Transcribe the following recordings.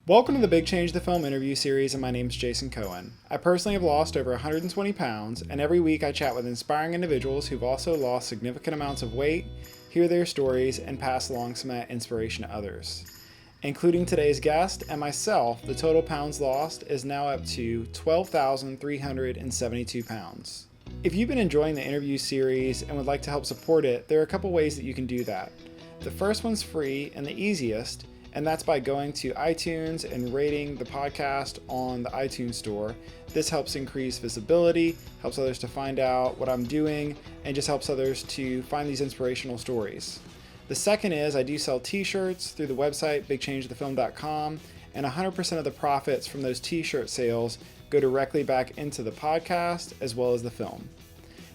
Welcome to the Big Change the Film interview series, and my name's Jason Cohen. I personally have lost over 120 pounds, and every week I chat with inspiring individuals who've also lost significant amounts of weight, hear their stories, and pass along some of that inspiration to others. Including today's guest and myself, the total pounds lost is now up to 12,372 pounds. If you've been enjoying the interview series and would like to help support it, there are a couple ways that you can do that. The first one's free and the easiest, and that's by going to iTunes and rating the podcast on the iTunes store. This helps increase visibility, helps others to find out what I'm doing, and just helps others to find these inspirational stories. The second is I do sell t-shirts through the website bigchangethefilm.com, and 100% of the profits from those t-shirt sales go directly back into the podcast as well as the film.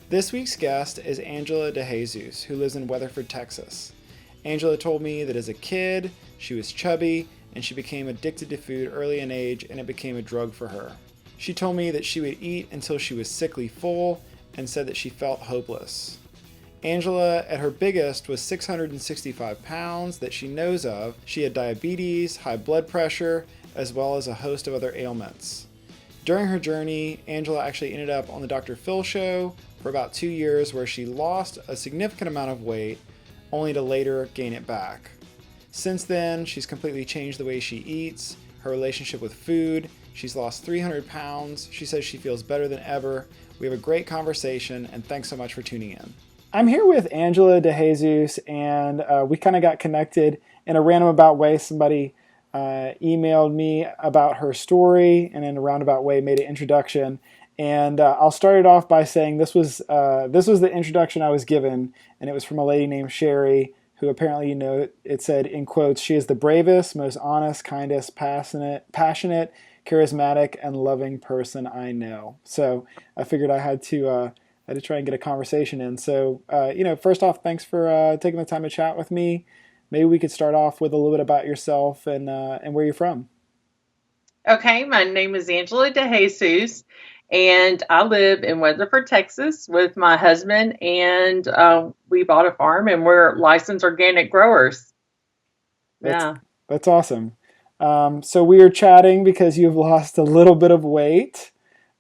This week's guest is Angela DeJesus, who lives in Weatherford, Texas. Angela told me that as a kid, she was chubby and she became addicted to food early in age, and it became a drug for her. She told me that she would eat until she was sickly full and said that she felt hopeless. Angela, at her biggest, was 665 pounds that she knows of. She had diabetes, high blood pressure, as well as a host of other ailments. During her journey, Angela actually ended up on the Dr. Phil show for about 2 years, where she lost a significant amount of weight, only to later gain it back. Since then, she's completely changed the way she eats, her relationship with food. She's lost 300 pounds. She says she feels better than ever. We have a great conversation, and thanks so much for tuning in. I'm here with Angela DeJesus, and we kind of got connected in a random about way. Somebody emailed me about her story, and in a roundabout way made an introduction. And I'll start it off by saying this was the introduction I was given, and it was from a lady named Sherry, who apparently, it said in quotes, "She is the bravest, most honest, kindest, passionate, charismatic, and loving person I know." So I figured I had to try and get a conversation in. So first off, thanks for taking the time to chat with me. Maybe we could start off with a little bit about yourself and where you're from. Okay, my name is Angela DeJesus, and I live in Weatherford, Texas with my husband, and we bought a farm, and we're licensed organic growers. Yeah. That's awesome. So we are chatting because you've lost a little bit of weight.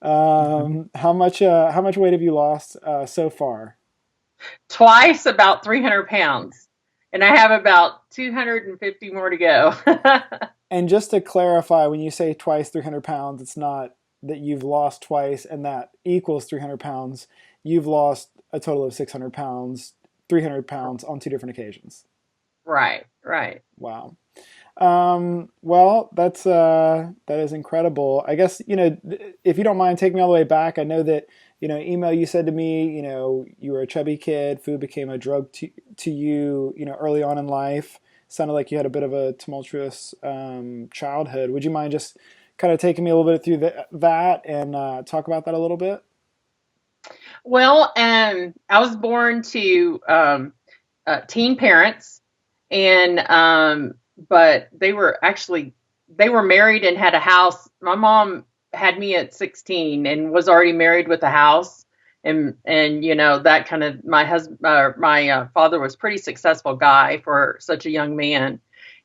How much weight have you lost so far? Twice about 300 pounds, and I have about 250 more to go. And just to clarify, when you say twice 300 pounds, it's not that you've lost twice and that equals 300 pounds. You've lost a total of 600 pounds, 300 pounds on two different occasions. Right. Wow. Well, that is incredible. I guess, if you don't mind taking me all the way back, I know that, email you said to me, you were a chubby kid, food became a drug to you, early on in life. Sounded like you had a bit of a tumultuous childhood. Would you mind just kind of taking me a little bit through that and talk about that a little bit? Well, I was born to teen parents, and but they were married and had a house. My mom had me at 16 and was already married with a house, and that kind of my father was a pretty successful guy for such a young man,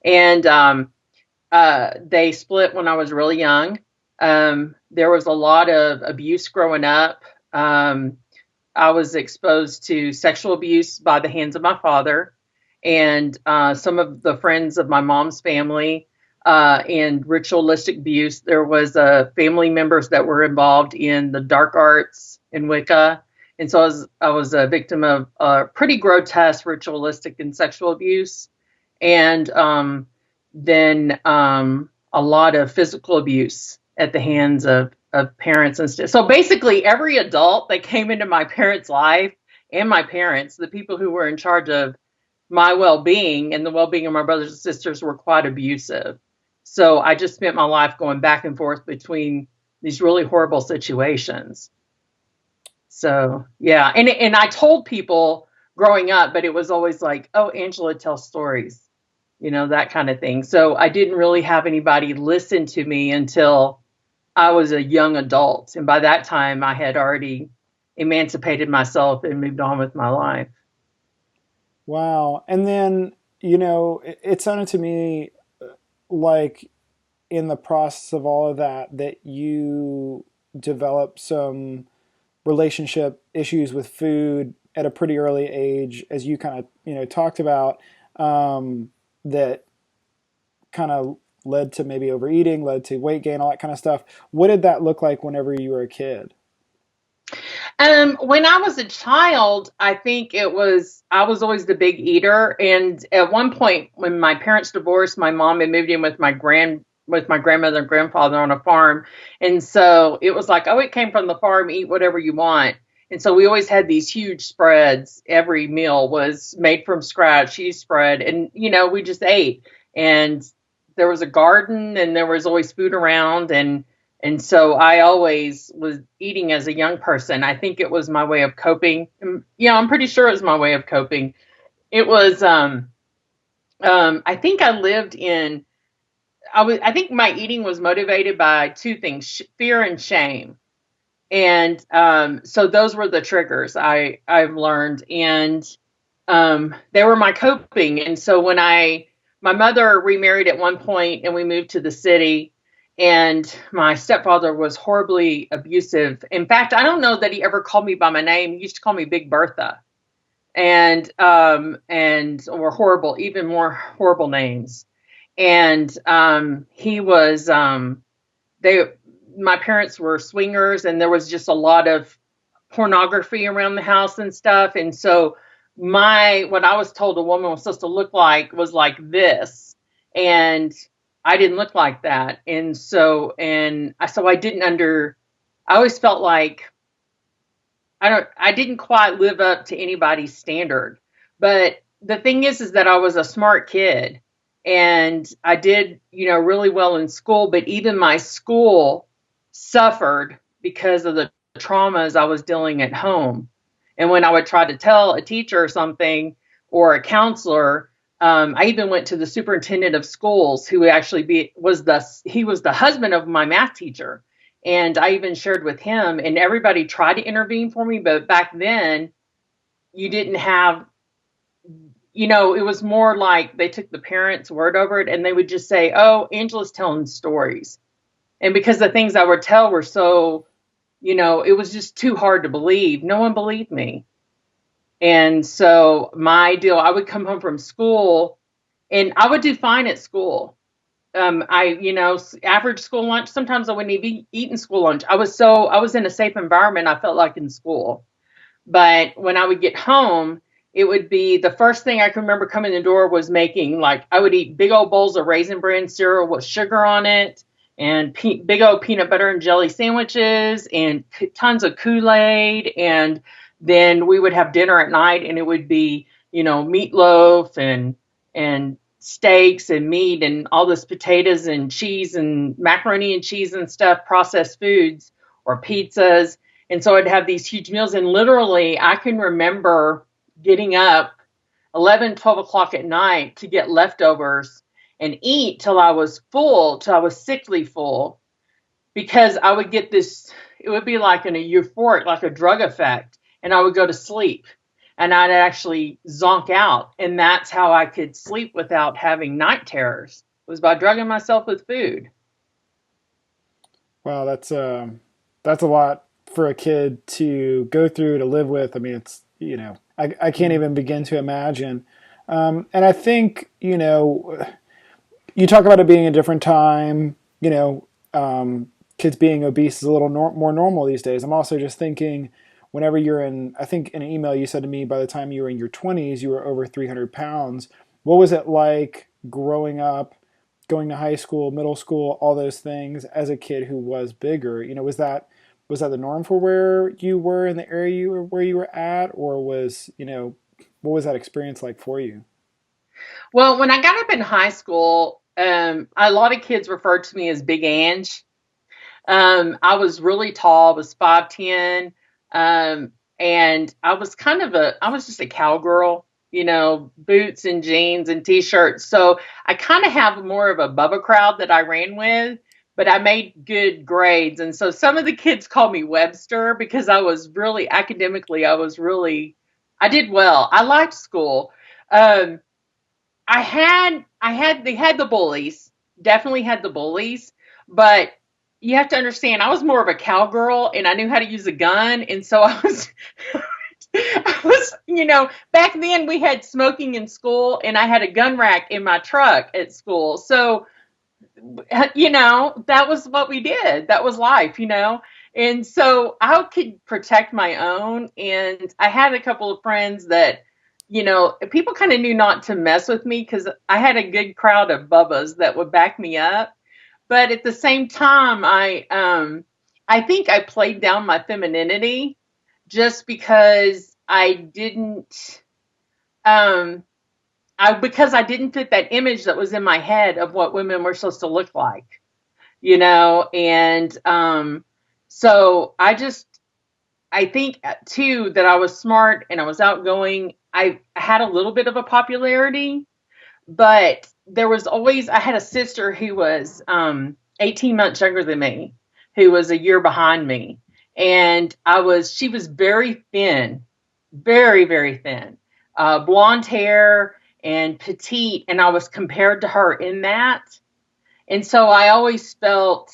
and they split when I was really young. There was a lot of abuse growing up. I was exposed to sexual abuse by the hands of my father and some of the friends of my mom's family, and ritualistic abuse. There was family members that were involved in the dark arts in Wicca. And so I was a victim of pretty grotesque ritualistic and sexual abuse. And then a lot of physical abuse at the hands of parents and stuff. So basically every adult that came into my parents' life and my parents, the people who were in charge of my well-being and the well-being of my brothers and sisters, were quite abusive. So I just spent my life going back and forth between these really horrible situations. So, yeah. And I told people growing up, but it was always like, "Oh, Angela tells stories," that kind of thing. So I didn't really have anybody listen to me until I was a young adult. And by that time, I had already emancipated myself and moved on with my life. Wow. And then, it sounded to me like in the process of all of that that you developed some relationship issues with food at a pretty early age, as you kind of talked about, that kind of led to maybe overeating, led to weight gain, all that kind of stuff. What did that look like whenever you were a kid? When I was a child, I think I was always the big eater. And at one point, when my parents divorced, my mom had moved in with with my grandmother and grandfather on a farm. And so it was like, oh, it came from the farm, eat whatever you want. And so we always had these huge spreads. Every meal was made from scratch, cheese spread. And, we just ate. And there was a garden and there was always food around. And so I always was eating as a young person. I think it was my way of coping. Yeah, I'm pretty sure it was my way of coping. It was, I think I lived in, I think my eating was motivated by two things, fear and shame. And so those were the triggers I've learned. And they were my coping. And so my mother remarried at one point and we moved to the city, and my stepfather was horribly abusive. In fact, I don't know that he ever called me by my name. He used to call me Big Bertha, and or horrible, even more horrible names. And he was they my parents were swingers, and there was just a lot of pornography around the house and stuff. And so what I was told a woman was supposed to look like was like this. And I didn't look like that. So I always felt like I didn't quite live up to anybody's standard. But the thing is that I was a smart kid and I did, really well in school, but even my school suffered because of the traumas I was dealing at home. And when I would try to tell a teacher or something or a counselor, I even went to the superintendent of schools, who actually was the husband of my math teacher. And I even shared with him, and everybody tried to intervene for me. But back then you didn't have, it was more like they took the parents' word over it, and they would just say, oh, Angela's telling stories. And because the things I would tell were so, it was just too hard to believe. No one believed me. And so I would come home from school and I would do fine at school. Average school lunch. Sometimes I wouldn't even eat in school lunch. I was in a safe environment. I felt like in school. But when I would get home, it would be the first thing I can remember coming in the door was making, like, I would eat big old bowls of Raisin Bran cereal with sugar on it, and big old peanut butter and jelly sandwiches, and tons of Kool-Aid. And then we would have dinner at night, and it would be, meatloaf and steaks and meat and all this potatoes and cheese and macaroni and cheese and stuff, processed foods or pizzas. And so I'd have these huge meals. And literally, I can remember getting up 11, 12 o'clock at night to get leftovers and eat till I was full, till I was sickly full, because I would get this, it would be like a euphoric, like a drug effect, and I would go to sleep and I'd actually zonk out. And that's how I could sleep without having night terrors, was by drugging myself with food. Wow, that's a lot for a kid to go through, to live with. I mean, it's I can't even begin to imagine. And I think you talk about it being a different time. Kids being obese is a little more normal these days. I'm also just thinking, whenever you're in, I think in an email you said to me, by the time you were in your 20s, you were over 300 pounds. What was it like growing up, going to high school, middle school, all those things as a kid who was bigger? Was that the norm for where you were in the area where you were at, or what was that experience like for you? Well, when I got up in high school, a lot of kids referred to me as Big Ange. I was really tall, I was 5'10", and I was just a cowgirl, boots and jeans and t-shirts. So I kind of have more of a Bubba crowd that I ran with, but I made good grades. And so some of the kids called me Webster because I was really academically, I did well. I liked school. Um, they had the bullies, definitely had the bullies, but you have to understand, I was more of a cowgirl and I knew how to use a gun. And so I was, back then we had smoking in school and I had a gun rack in my truck at school. So, that was what we did. That was life. And so I could protect my own. And I had a couple of friends that, people kind of knew not to mess with me because I had a good crowd of bubbas that would back me up. But at the same time, I think I played down my femininity just because I didn't, um, because I didn't fit that image that was in my head of what women were supposed to look like. And so I think too that I was smart and I was outgoing. I had a little bit of a popularity, but I had a sister who was 18 months younger than me, who was a year behind me. And she was very thin, very, very thin, blonde hair and petite. And I was compared to her in that. And so I always felt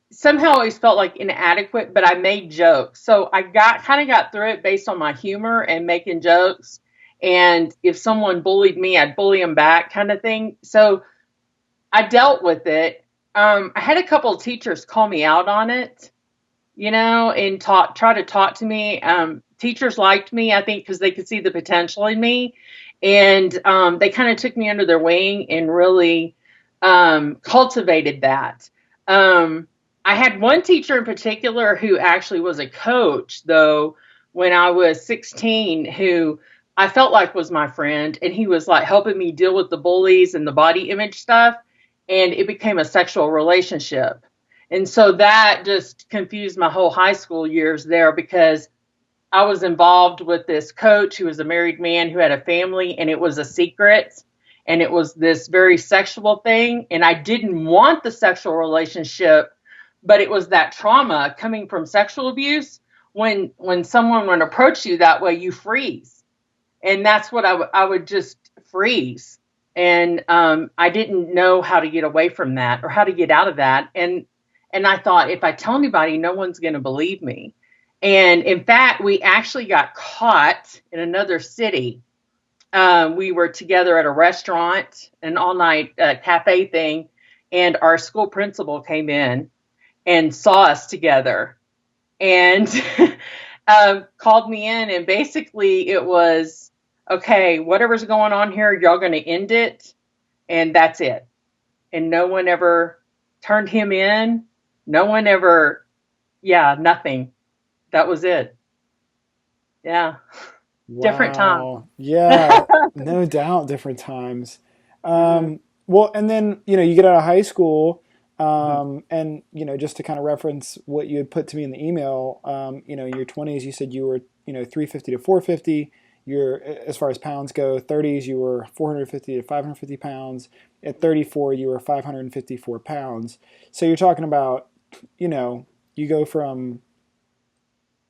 somehow always felt like inadequate, but I made jokes. So I kind of got through it based on my humor and making jokes. And if someone bullied me, I'd bully them back kind of thing. So I dealt with it. I had a couple of teachers call me out on it, and try to talk to me. Teachers liked me, I think, because they could see the potential in me. And they kind of took me under their wing and really cultivated that. I had one teacher in particular who actually was a coach, though, when I was 16, who I felt like was my friend. And he was like helping me deal with the bullies and the body image stuff. And it became a sexual relationship. And so that just confused my whole high school years there because I was involved with this coach who was a married man who had a family, and it was a secret. And it was this very sexual thing. And I didn't want the sexual relationship, but it was that trauma coming from sexual abuse. When someone would approach you that way, you freeze. And that's what I would just freeze. And I didn't know how to get away from that or how to get out of that. And I thought, if I tell anybody, no one's going to believe me. And in fact, we actually got caught in another city. We were together at a restaurant, an all-night cafe thing, and our school principal came in and saw us together and called me in. And basically it was, okay, whatever's going on here, y'all going to end it. And that's it. And no one ever turned him in. No one ever, nothing. That was it. Yeah. Wow. Different time. Yeah, no doubt, different times. Mm-hmm. Well, and then, you get out of high school, Mm-hmm. and, just to kind of reference what you had put to me in the email, in your 20s, you said you were, 350 to 450. As far as pounds go, 30s, you were 450 to 550 pounds. At 34, you were 554 pounds. So you're talking about, you go from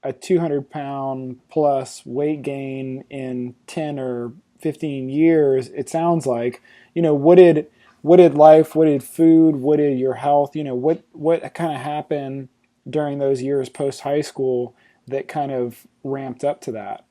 a 200-pound plus weight gain in 10 or 15 years. It sounds like, what did life, what did food, what did your health, what kind of happened during those years post high school that kind of ramped up to that?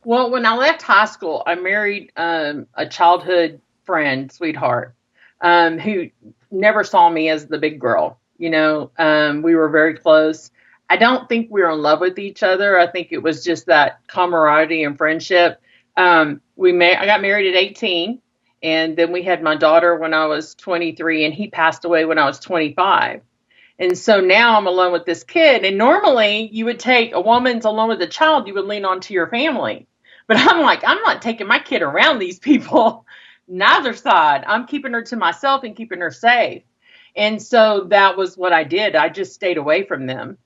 Well, when I left high school, I married a childhood friend, sweetheart, who never saw me as the big girl. We were very close. I don't think we were in love with each other. I think it was just that camaraderie and friendship. I got married at 18, and then we had my daughter when I was 23, and he passed away when I was 25. And so now I'm alone with this kid. And normally you would take a woman's alone with a child, you would lean on to your family. But I'm like, I'm not taking my kid around these people. Neither side. I'm keeping her to myself and keeping her safe. And so that was what I did. I just stayed away from them,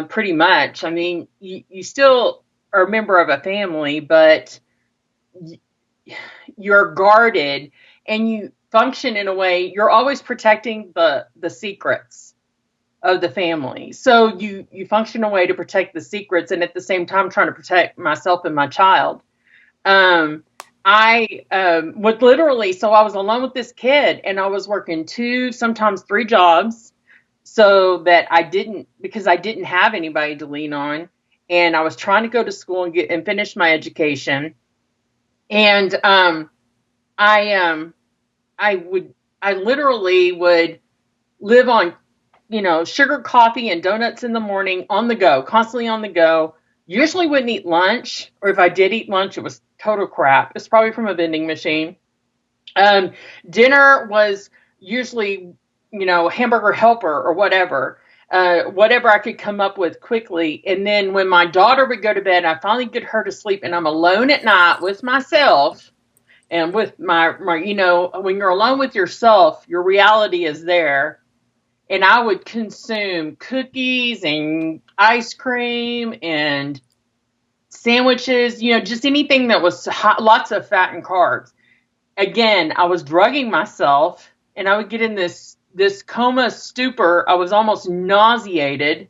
pretty much. I mean, you still are a member of a family, but you're guarded and you function in a way, you're always protecting the secrets of the family. So you function a way to protect the secrets and at the same time trying to protect myself and my child. I would literally, so I was alone with this kid and I was working 2, sometimes 3 jobs so that because I didn't have anybody to lean on. And I was trying to go to school and finish my education. And I, um, I would, I literally would live on, sugar, coffee, and donuts in the morning on the go, constantly on the go. Usually wouldn't eat lunch, or if I did eat lunch, it was total crap. It's probably from a vending machine. Um, Dinner was usually, hamburger helper or whatever I could come up with quickly. And then when my daughter would go to bed, I finally get her to sleep, and I'm alone at night with myself and with my when you're alone with yourself, your reality is there. And I would consume cookies and ice cream and sandwiches, just anything that was hot, lots of fat and carbs. Again, I was drugging myself and I would get in this coma stupor. I was almost nauseated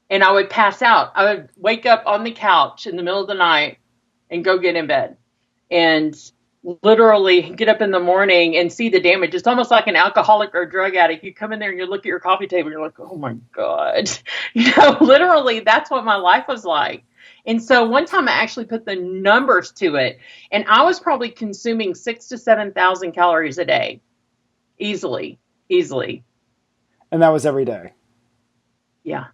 and I would pass out. I would wake up on the couch in the middle of the night and go get in bed and literally get up in the morning and see the damage. It's almost like an alcoholic or a drug addict. You come in there and you look at your coffee table, and you're like, oh my God. Literally, that's what my life was like. And so one time I actually put the numbers to it, and I was probably consuming 6,000 to 7,000 calories a day. Easily, easily. And that was every day. Yeah,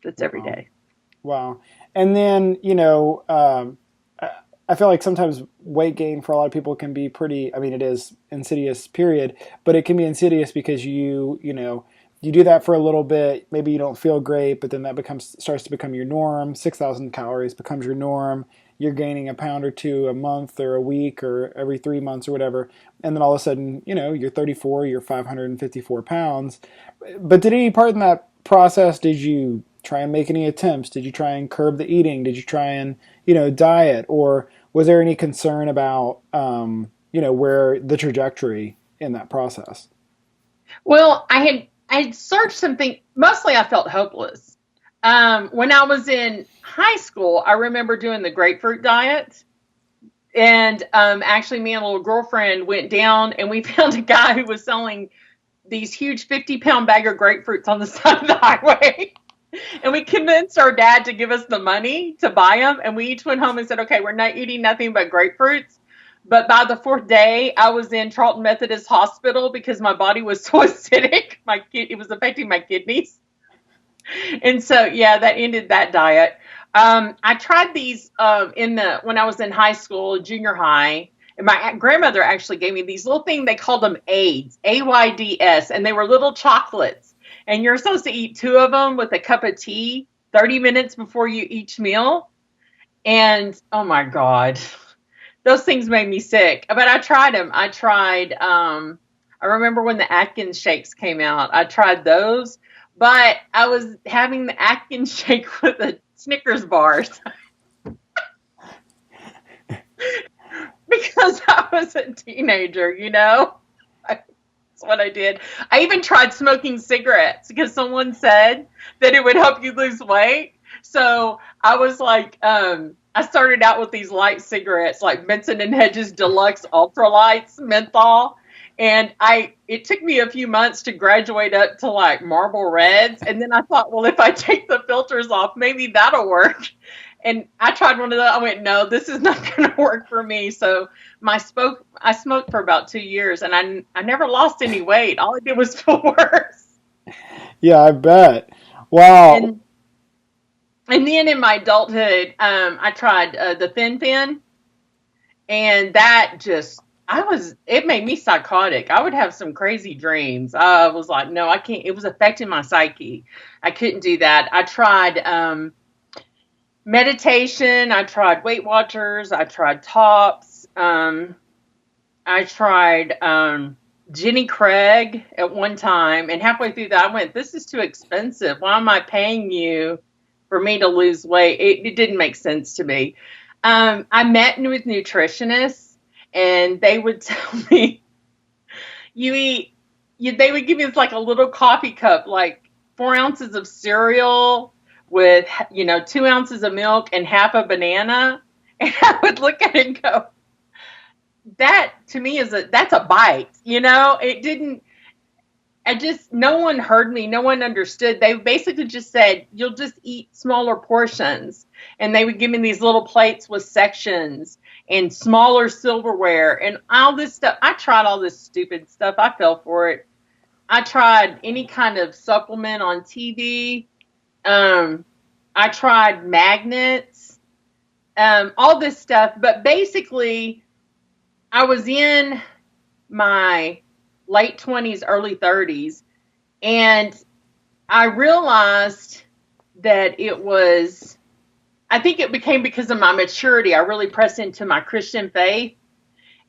that's every Wow. day. Wow. And then, I feel like sometimes weight gain for a lot of people can be pretty, I mean, it is insidious, period, but it can be insidious because you do that for a little bit. Maybe you don't feel great, but then that starts to become your norm. 6,000 calories becomes your norm. You're gaining a pound or two a month or a week or every 3 months or whatever. And then all of a sudden, you're 34, you're 554 pounds. But did any part in that process, did you try and make any attempts? Did you try and curb the eating? Did you try and, diet? Or was there any concern about, where the trajectory in that process? Well, I had searched something. Mostly, I felt hopeless. When I was in high school, I remember doing the grapefruit diet, and actually, me and a little girlfriend went down, and we found a guy who was selling these huge 50-pound bag of grapefruits on the side of the highway. And we convinced our dad to give us the money to buy them. And we each went home and said, okay, we're not eating nothing but grapefruits. But by the 4th day, I was in Charlton Methodist Hospital because my body was so acidic. It was affecting my kidneys. And so, yeah, that ended that diet. I tried these when I was in high school, junior high. And my grandmother actually gave me these little things. They called them AIDS, AYDS, and they were little chocolates. And you're supposed to eat 2 of them with a cup of tea 30 minutes before you each meal. And oh my God, those things made me sick. But I tried them. I remember when the Atkins shakes came out, I tried those. But I was having the Atkins shake with the Snickers bars because I was a teenager. That's what I did. I even tried smoking cigarettes because someone said that it would help you lose weight. So I was like, I started out with these light cigarettes, like Benson and Hedges Deluxe Ultralights menthol. And it took me a few months to graduate up to like Marble Reds. And then I thought, well, if I take the filters off, maybe that'll work. And I tried one of those. I went, no, this is not going to work for me. So I smoked for about 2 years, and I never lost any weight. All I did was feel worse. Yeah, I bet. Wow. And and then in my adulthood, I tried the Thin, and that just it made me psychotic. I would have some crazy dreams. I was like, no, I can't. It was affecting my psyche. I couldn't do that. I tried meditation. I tried Weight Watchers. I tried Tops. I tried Jenny Craig at one time, and halfway through that, I went, "This is too expensive. Why am I paying you for me to lose weight?" It didn't make sense to me. I met with nutritionists, and they would tell me, "You eat." They would give me like a little coffee cup, like 4 ounces of cereal with 2 ounces of milk and half a banana, and I would look at it and go, that to me that's a bite, it didn't, no one heard me. No one understood. They basically just said, you'll just eat smaller portions. And they would give me these little plates with sections and smaller silverware and all this stuff. I tried all this stupid stuff. I fell for it. I tried any kind of supplement on TV. Um, I tried magnets, all this stuff. But basically, I was in my late 20s, early 30s, and I realized that I think it became because of my maturity. I really pressed into my Christian faith,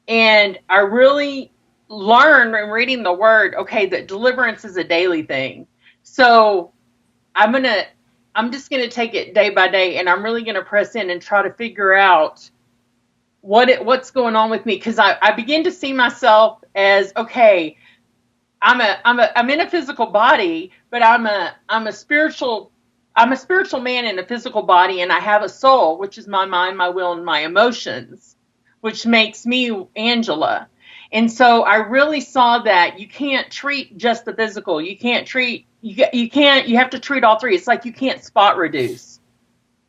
and I really learned in reading the word, okay, that deliverance is a daily thing. So I'm going to, I'm just going to take it day by day, and I'm really going to press in and try to figure out what's going on with me. Cause I begin to see myself as, okay, I'm in a physical body, but I'm a spiritual man in a physical body, and I have a soul, which is my mind, my will, and my emotions, which makes me Angela. And so I really saw that you can't treat just the physical. You can't treat you can't you have to treat all three. It's like you can't spot reduce.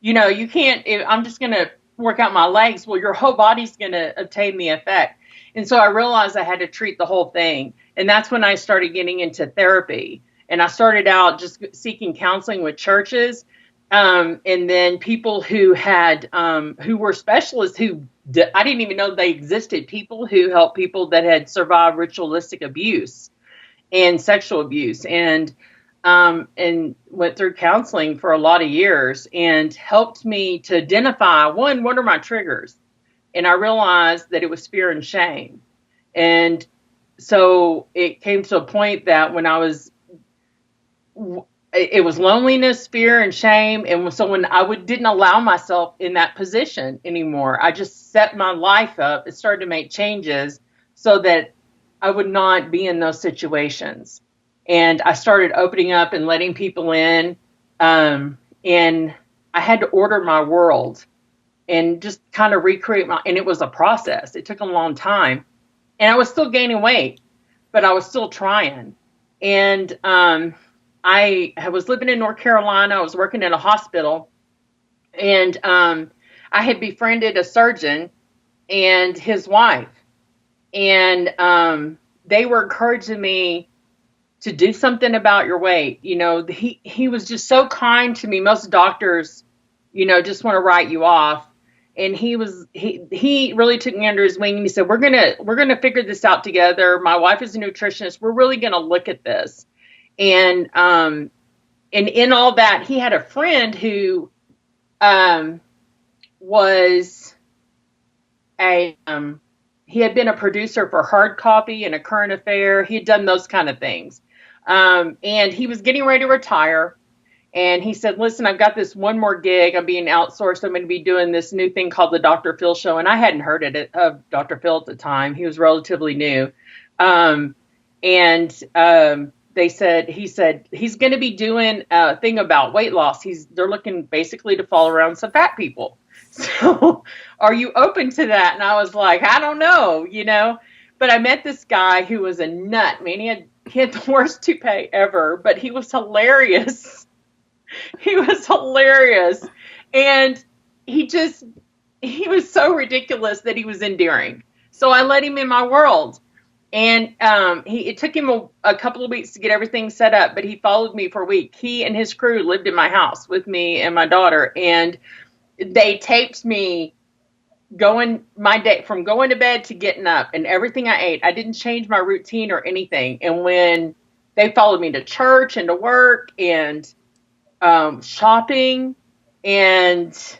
You can't, I'm just going to work out my legs. Well, your whole body's going to obtain the effect. And so I realized I had to treat the whole thing. And that's when I started getting into therapy. And I started out just seeking counseling with churches. And then people who were specialists I didn't even know they existed, people who help people that had survived ritualistic abuse and sexual abuse. And went through counseling for a lot of years and helped me to identify, one, what are my triggers? And I realized that it was fear and shame. And so it came to a point that it was loneliness, fear, and shame. And so when didn't allow myself in that position anymore, I just set my life up. It started to make changes so that I would not be in those situations. And I started opening up and letting people in. And I had to order my world and just kind of and it was a process. It took a long time. And I was still gaining weight, but I was still trying. And I was living in North Carolina. I was working in a hospital. And I had befriended a surgeon and his wife. And they were encouraging me to do something about your weight. He was just so kind to me. Most doctors, just want to write you off. And he really took me under his wing, and he said, we're going to figure this out together. My wife is a nutritionist. We're really going to look at this. And in all that, he had a friend who, was he had been a producer for Hard Copy and A Current Affair. He had done those kind of things. And he was getting ready to retire. And he said, listen, I've got this one more gig. I'm being outsourced. I'm going to be doing this new thing called the Dr. Phil Show. And I hadn't heard of Dr. Phil at the time. He was relatively new. He said, he's going to be doing a thing about weight loss. They're looking basically to follow around some fat people. So are you open to that? And I was like, I don't know, but I met this guy who was a nut, man. He had the worst toupee ever, but he was hilarious. He was hilarious. And he was so ridiculous that he was endearing. So I let him in my world. And it took him a couple of weeks to get everything set up, but he followed me for a week. He and his crew lived in my house with me and my daughter, and they taped me from going to bed to getting up, and everything I ate. I didn't change my routine or anything. And when they followed me to church and to work and shopping, and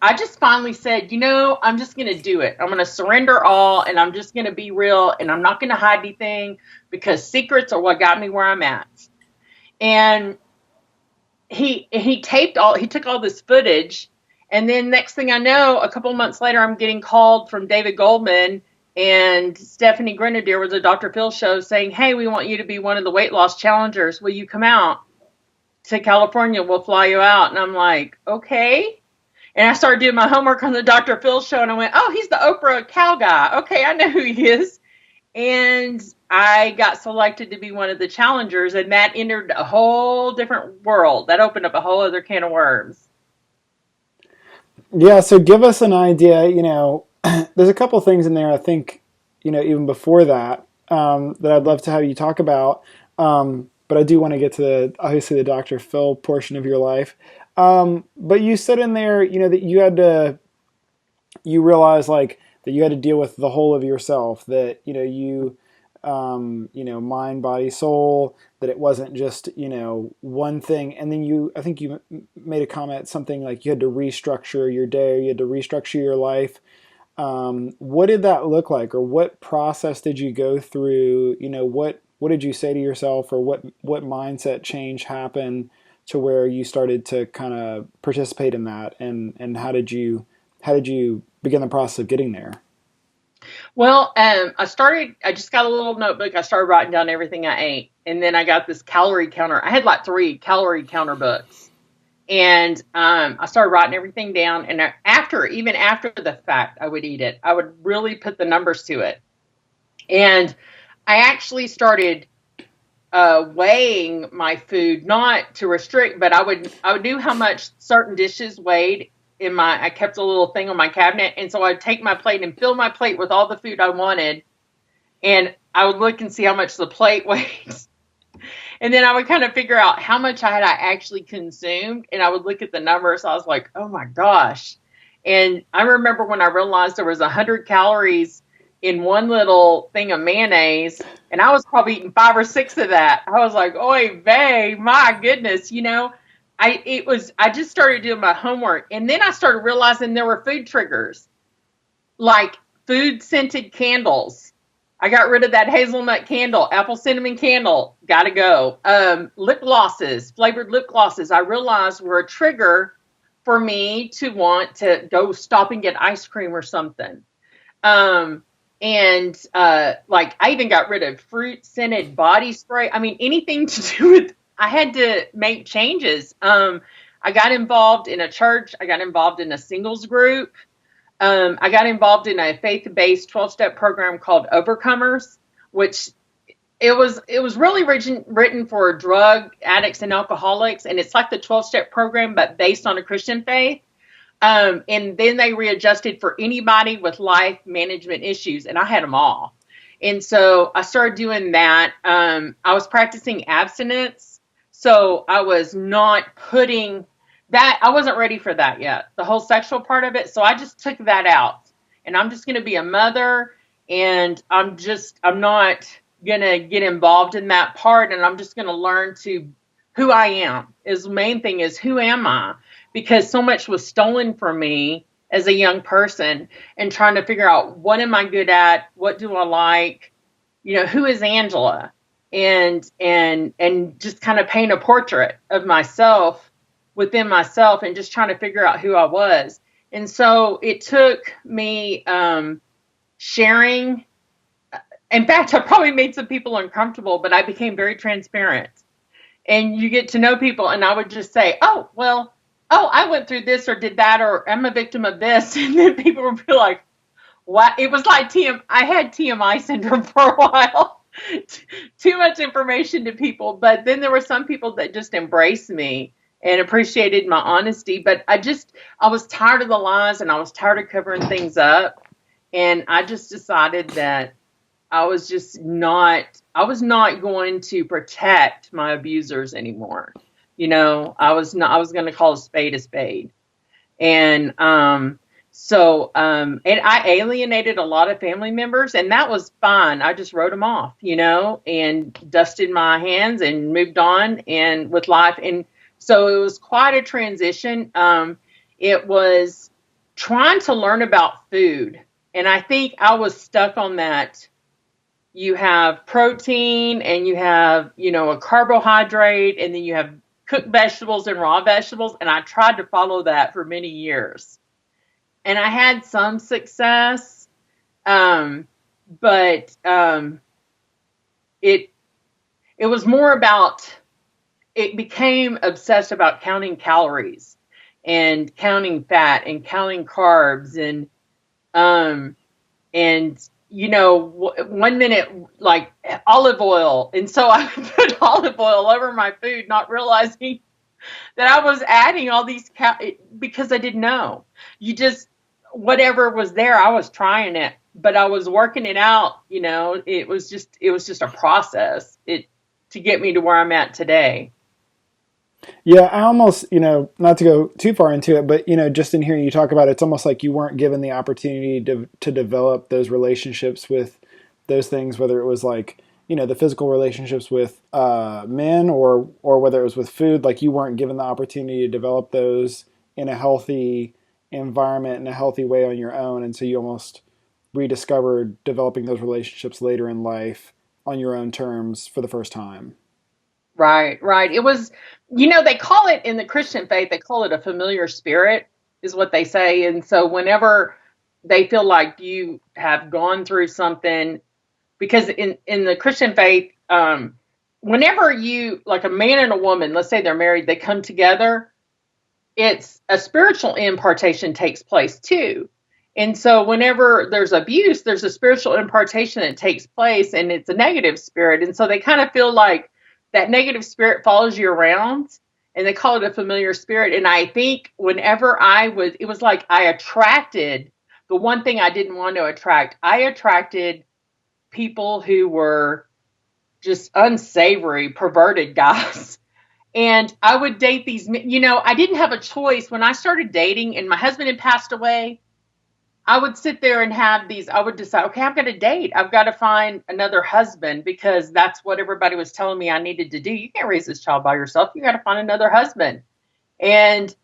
I just finally said, I'm just going to do it. I'm going to surrender all, and I'm just going to be real, and I'm not going to hide anything, because secrets are what got me where I'm at. And he took all this footage, and then next thing I know, a couple of months later, I'm getting called from David Goldman and Stephanie Grenadier with the Dr. Phil Show saying, hey, we want you to be one of the weight loss challengers. Will you come out to California? We'll fly you out. And I'm like, okay. And I started doing my homework on the Dr. Phil show, and I went, oh, he's the Oprah cow guy. Okay, I know who he is. And I got selected to be one of the challengers, and that entered a whole different world. That opened up a whole other can of worms. Yeah, so give us an idea. There's a couple things in there, I think, even before that, that I'd love to have you talk about. But I do want to get to obviously the Dr. Phil portion of your life. But you said in there, that you realized like that you had to deal with the whole of yourself, that, mind, body, soul, that it wasn't just, one thing. And then I think you made a comment, something like you had to restructure your day, you had to restructure your life. What did that look like, or what process did you go through? What did you say to yourself, or what mindset change happened to where you started to kind of participate in that, and how did you begin the process of getting there? Well, I just got a little notebook. I started writing down everything I ate. And then I got this calorie counter. I had like 3 calorie counter books. And I started writing everything down. And even after the fact, I would eat it. I would really put the numbers to it. And I actually started weighing my food, not to restrict, but I would do how much certain dishes weighed I kept a little thing on my cabinet. And so I'd take my plate and fill my plate with all the food I wanted. And I would look and see how much the plate weighs. And then I would kind of figure out how much I actually consumed. And I would look at the numbers. I was like, oh my gosh. And I remember when I realized there was 100 calories in one little thing of mayonnaise, and I was probably eating 5 or 6 of that. I was like, oy vey, my goodness, I just started doing my homework, and then I started realizing there were food triggers, like food scented candles. I got rid of that hazelnut candle, apple cinnamon candle, gotta go. Lip glosses, flavored lip glosses, I realized were a trigger for me to want to go stop and get ice cream or something. Like I even got rid of fruit scented body spray. I mean, anything to do with, I had to make changes. I got involved in a church. I got involved in a singles group. I got involved in a faith-based 12-step program called Overcomers, which it was really written for drug addicts and alcoholics, and it's like the 12-step program, but based on a Christian faith. And then they readjusted for anybody with life management issues, and I had them all. And so I started doing that. I was practicing abstinence, so I was not putting that, I wasn't ready for that yet, the whole sexual part of it. So I just took that out, and I'm just going to be a mother, and I'm not going to get involved in that part, and I'm just going to learn to who I am. Is the main thing is, who am I? Because so much was stolen from me as a young person, and trying to figure out, what am I good at? What do I like? Who is Angela? And just kind of paint a portrait of myself within myself, and just trying to figure out who I was. And so it took me sharing. In fact, I probably made some people uncomfortable, but I became very transparent. And you get to know people, and I would just say, I went through this or did that, or I'm a victim of this. And then people would be like, what? It was like I had TMI syndrome for a while. Too much information to people. But then there were some people that just embraced me and appreciated my honesty. But I was tired of the lies, and I was tired of covering things up. And I just decided that I was not going to protect my abusers anymore. I was going to call a spade a spade. And and I alienated a lot of family members, and that was fine. I just wrote them off, and dusted my hands and moved on and with life. And so it was quite a transition. It was trying to learn about food. And I think I was stuck on that. You have protein, and you have, a carbohydrate, and then you have cooked vegetables and raw vegetables. And I tried to follow that for many years. And I had some success, but it was more about, it became obsessed about counting calories. and counting fat and counting carbs um and one minute like olive oil, and so I would put olive oil over my food, not realizing that I was adding all these because I didn't know. You just whatever was there, I was trying it, but I was working it out. It was just a process to get me to where I'm at today. Yeah, I almost, not to go too far into it, but just in hearing you talk about it, it's almost like you weren't given the opportunity to develop those relationships with those things, whether it was like, the physical relationships with men, or whether it was with food. Like you weren't given the opportunity to develop those in a healthy environment, in a healthy way on your own, and so you almost rediscovered developing those relationships later in life on your own terms for the first time. Right, right. It was, they call it in the Christian faith, they call it a familiar spirit, is what they say. And so whenever they feel like you have gone through something, because in the Christian faith, whenever you, like a man and a woman, let's say they're married, they come together, it's a spiritual impartation takes place too. And so whenever there's abuse, there's a spiritual impartation that takes place, and it's a negative spirit. And so they kind of feel like that negative spirit follows you around, and they call it a familiar spirit. And I think whenever it was like I attracted the one thing I didn't want to attract. I attracted people who were just unsavory, perverted guys. And I would date these, I didn't have a choice. When I started dating and my husband had passed away, I would sit there and I would decide, okay, I'm going to date. I've got to find another husband because that's what everybody was telling me I needed to do. You can't raise this child by yourself. You got to find another husband. And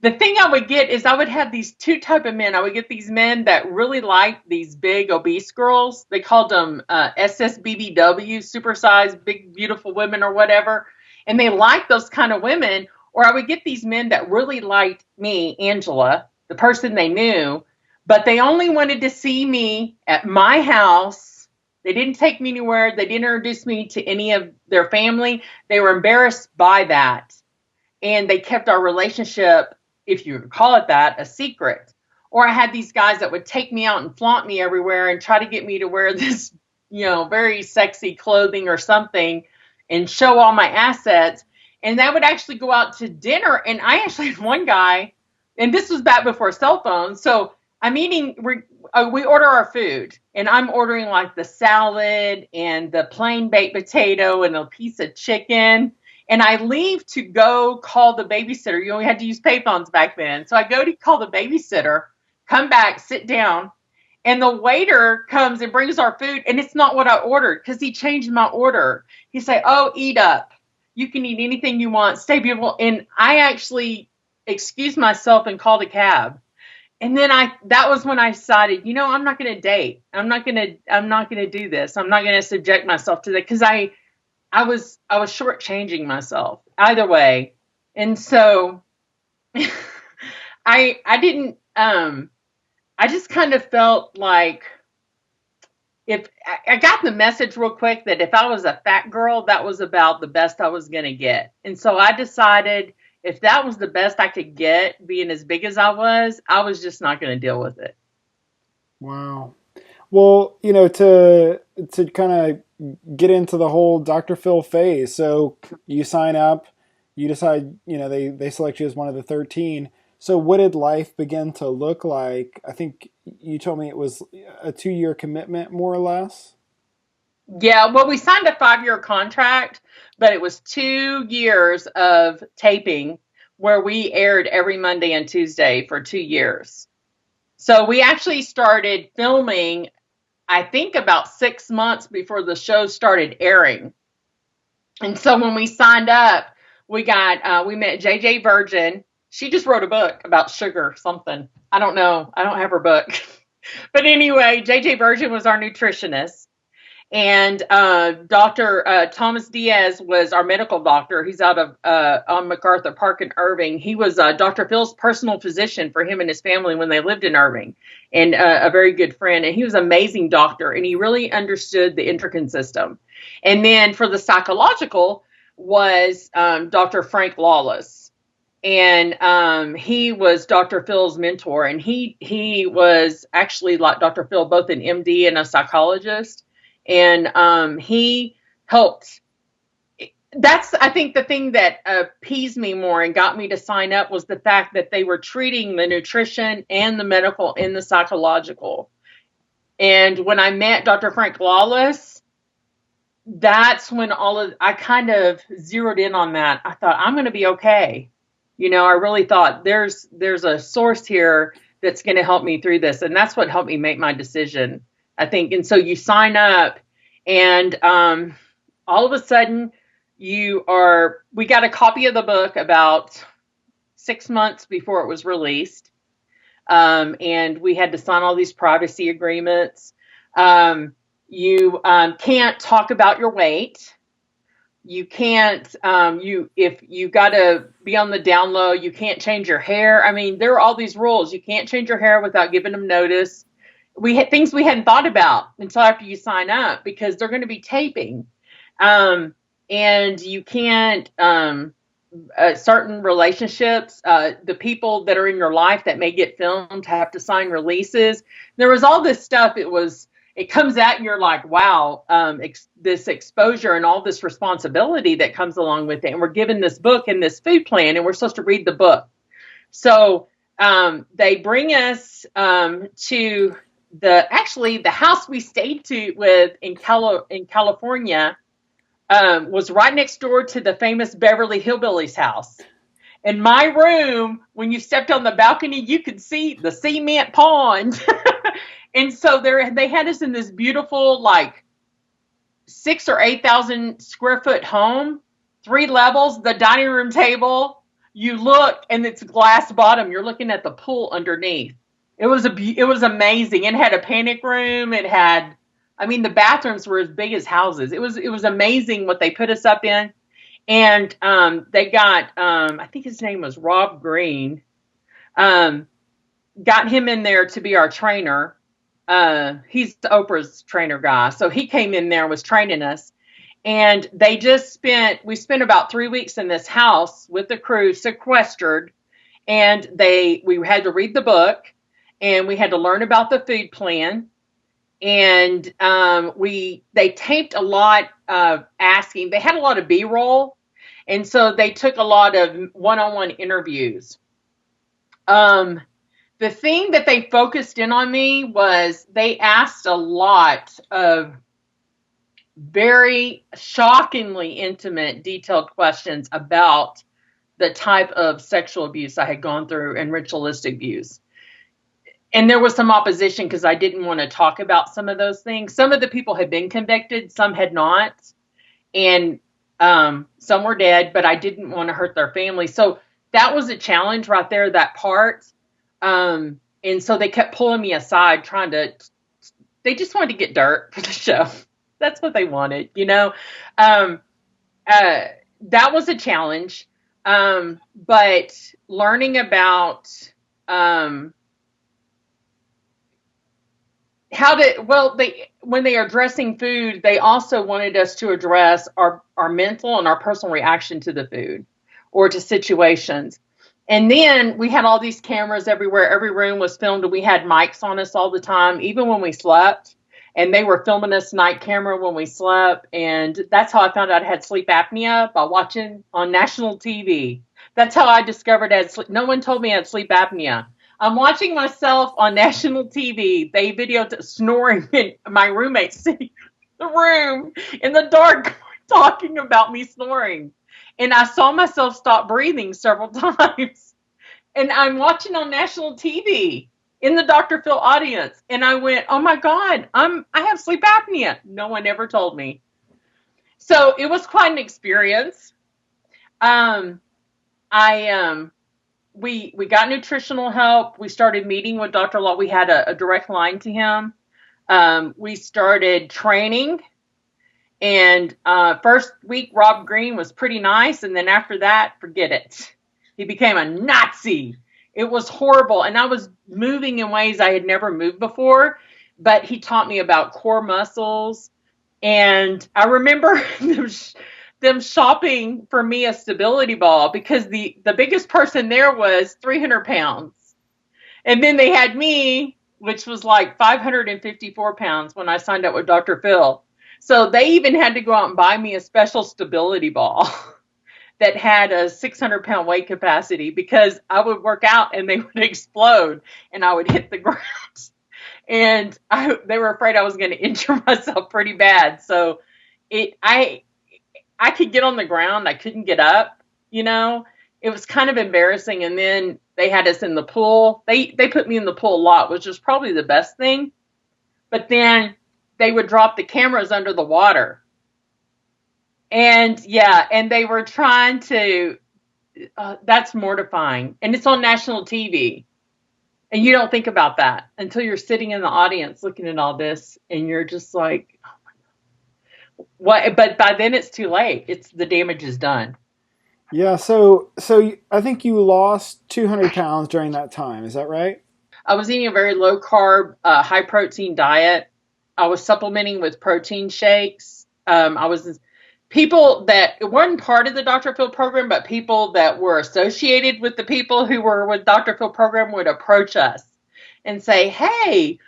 the thing I would get is I would have these two type of men. I would get these men that really liked these big obese girls. They called them SSBBW, supersized, big, beautiful women or whatever. And they liked those kind of women. Or I would get these men that really liked me, Angela, the person they knew, but they only wanted to see me at my house. They didn't take me anywhere. They didn't introduce me to any of their family. They were embarrassed by that. And they kept our relationship, if you would call it that, a secret. Or I had these guys that would take me out and flaunt me everywhere and try to get me to wear this, very sexy clothing or something and show all my assets. And that would actually go out to dinner. And I actually had one guy, and this was back before cell phones. So I'm eating, we order our food, and I'm ordering like the salad and the plain baked potato and a piece of chicken. And I leave to go call the babysitter. You only had to use payphones back then. So I go to call the babysitter, come back, sit down, and the waiter comes and brings our food, and it's not what I ordered because he changed my order. He said, "Oh, eat up. You can eat anything you want. Stay beautiful." And I actually excused myself and called a cab. And then that was when I decided, I'm not going to date. I'm not going to do this. I'm not going to subject myself to that because I was shortchanging myself either way. And so I didn't, I just kind of felt like if I got the message real quick that if I was a fat girl, that was about the best I was going to get. And so I decided if that was the best I could get, being as big as I was just not going to deal with it. Wow. Well, to kind of get into the whole Dr. Phil phase. So you sign up, you decide, they select you as one of the 13. So what did life begin to look like? I think you told me it was a 2-year commitment, more or less. Yeah, well, we signed a 5-year contract, but it was 2 years of taping where we aired every Monday and Tuesday for 2 years. So we actually started filming, I think, about 6 months before the show started airing. And so when we signed up, we met JJ Virgin. She just wrote a book about sugar, something. I don't know. I don't have her book. But anyway, JJ Virgin was our nutritionist. And Dr. Thomas Diaz was our medical doctor. He's out of on MacArthur Park in Irving. He was Dr. Phil's personal physician for him and his family when they lived in Irving, and a very good friend. And he was an amazing doctor, and he really understood the endocrine system. And then for the psychological was Dr. Frank Lawless. and he was Dr. Phil's mentor, and he was actually like Dr. Phil, both an MD and a psychologist, and he helped. That's, I think, the thing that appeased me more and got me to sign up was the fact that they were treating the nutrition and the medical and the psychological. And when I met Dr. Frank Lawless, that's when I kind of zeroed in on that. I thought, I'm going to be okay. I really thought there's a source here that's going to help me through this. And that's what helped me make my decision, I think. And so you sign up, and all of a sudden we got a copy of the book about 6 months before it was released. And we had to sign all these privacy agreements. You can't talk about your weight. You can't, if you got to be on the down low, you can't change your hair. I mean, there are all these rules. You can't change your hair without giving them notice. We had things we hadn't thought about until after you sign up, because they're going to be taping. And you can't, certain relationships, the people that are in your life that may get filmed have to sign releases. There was all this stuff. It comes at you, you're like, wow, this exposure and all this responsibility that comes along with it. And we're given this book and this food plan, and we're supposed to read the book. So they bring us to the house we stayed in California was right next door to the famous Beverly Hillbillies house. In my room, when you stepped on the balcony, you could see the cement pond. And so they had us in this beautiful, like 6,000 or 8,000 square foot home, 3 levels, the dining room table. You look, and it's glass bottom. You're looking at the pool underneath. It was amazing. It had a panic room. The bathrooms were as big as houses. It was amazing what they put us up in. And they got, I think his name was Rob Green, got him in there to be our trainer. He's Oprah's trainer guy. So he came in there and was training us. And we spent about 3 weeks in this house with the crew, sequestered. And we had to read the book, and we had to learn about the food plan. And they taped a lot of asking. They had a lot of B-roll. And so they took a lot of one-on-one interviews. The thing that they focused in on me was they asked a lot of very shockingly intimate, detailed questions about the type of sexual abuse I had gone through and ritualistic abuse. And there was some opposition because I didn't want to talk about some of those things. Some of the people had been convicted, some had not. And some were dead, but I didn't want to hurt their family. So that was a challenge right there, that part. And so they kept pulling me aside, they just wanted to get dirt for the show. That's what they wanted, that was a challenge. But learning about, when they are addressing food, they also wanted us to address our mental and our personal reaction to the food or to situations. And then we had all these cameras everywhere. Every room was filmed, and we had mics on us all the time, even when we slept. And they were filming us night camera when we slept. And that's how I found out I had sleep apnea, by watching on national TV. That's how I discovered I had sleep. No one told me I had sleep apnea. I'm watching myself on national TV. They videoed snoring, and my roommate sitting in the room in the dark talking about me snoring. And I saw myself stop breathing several times. And I'm watching on national TV in the Dr. Phil audience. And I went, oh my God, I have sleep apnea. No one ever told me. So it was quite an experience. We got nutritional help. We started meeting with Dr. Law. We had a direct line to him. We started training. And first week, Rob Green was pretty nice. And then after that, forget it. He became a Nazi. It was horrible. And I was moving in ways I had never moved before. But he taught me about core muscles. And I remember them shopping for me a stability ball because the biggest person there was 300 pounds. And then they had me, which was like 554 pounds when I signed up with Dr. Phil. So they even had to go out and buy me a special stability ball that had a 600-pound weight capacity because I would work out and they would explode and I would hit the ground. And they were afraid I was going to injure myself pretty bad. So I could get on the ground. I couldn't get up, you know. It was kind of embarrassing. And then they had us in the pool. They put me in the pool a lot, which was probably the best thing. But then they would drop the cameras under the water. And yeah, and they were trying to, that's mortifying. And it's on national TV. And you don't think about that until you're sitting in the audience looking at all this and you're just like, what? But by then it's too late. The damage is done. Yeah, I think you lost 200 pounds during that time. Is that right? I was eating a very low carb, high protein diet. I was supplementing with protein shakes. I was people that weren't part of the Dr. Phil program, but people that were associated with the people who were with Dr. Phil program would approach us and say, "Hey,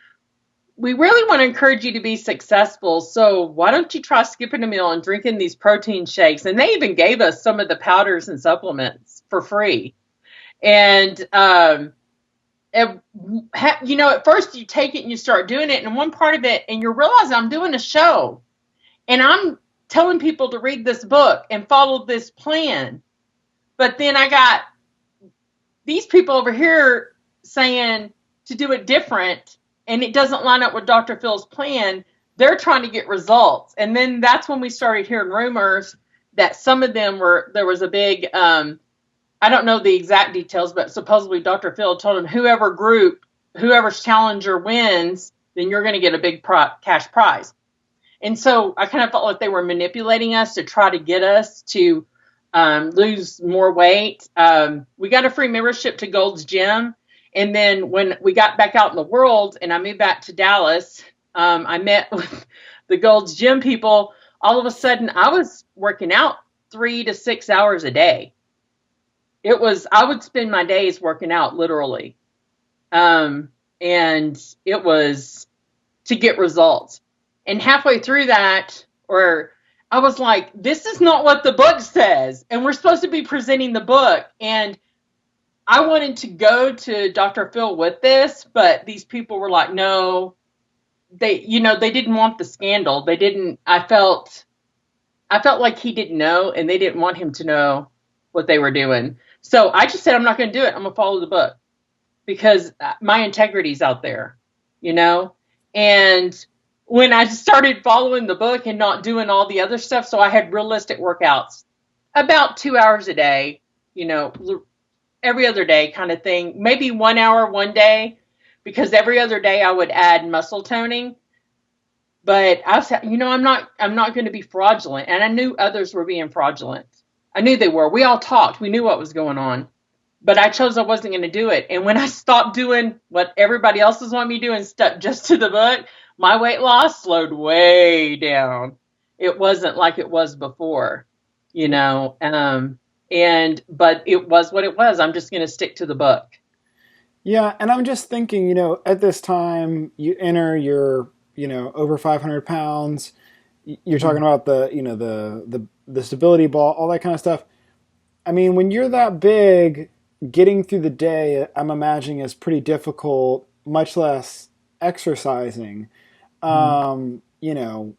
we really want to encourage you to be successful. So why don't you try skipping a meal and drinking these protein shakes?" And they even gave us some of the powders and supplements for free. And, you know, at first you take it and you start doing it. And one part of it, and you realize I'm doing a show and I'm telling people to read this book and follow this plan. But then I got these people over here saying to do it different. And it doesn't line up with Dr. Phil's plan. They're trying to get results. And then that's when we started hearing rumors that some of them there was a big, I don't know the exact details, but supposedly Dr. Phil told them whoever's challenger wins, then you're going to get a big cash prize. And so I kind of felt like they were manipulating us to try to get us to lose more weight. We got a free membership to Gold's Gym. And then when we got back out in the world and I moved back to Dallas, I met with the Gold's Gym people. All of a sudden, I was working out 3 to 6 hours a day. I would spend my days working out literally. And it was to get results. And halfway through that, I was like, this is not what the book says. And we're supposed to be presenting the book. And I wanted to go to Dr. Phil with this, but these people were like, no, they didn't want the scandal. I felt like he didn't know and they didn't want him to know what they were doing. So I just said, I'm not going to do it. I'm going to follow the book because my integrity's out there, you know? And when I started following the book and not doing all the other stuff, so I had realistic workouts about 2 hours a day, you know, every other day kind of thing, maybe 1 hour one day, because every other day I would add muscle toning. But I was, you know, I'm not going to be fraudulent. And I knew others were being fraudulent. I knew they were. We all talked. We knew what was going on. But I chose I wasn't going to do it. And when I stopped doing what everybody else was wanting me to do and stuck just to the book, my weight loss slowed way down. It wasn't like it was before, you know. But it was what it was. I'm just going to stick to the book. Yeah, and I'm just thinking, you know, at this time you enter your, you know, over 500 pounds. You're talking about the, you know, the stability ball, all that kind of stuff. I mean, when you're that big, getting through the day, I'm imagining is pretty difficult, much less exercising. You know,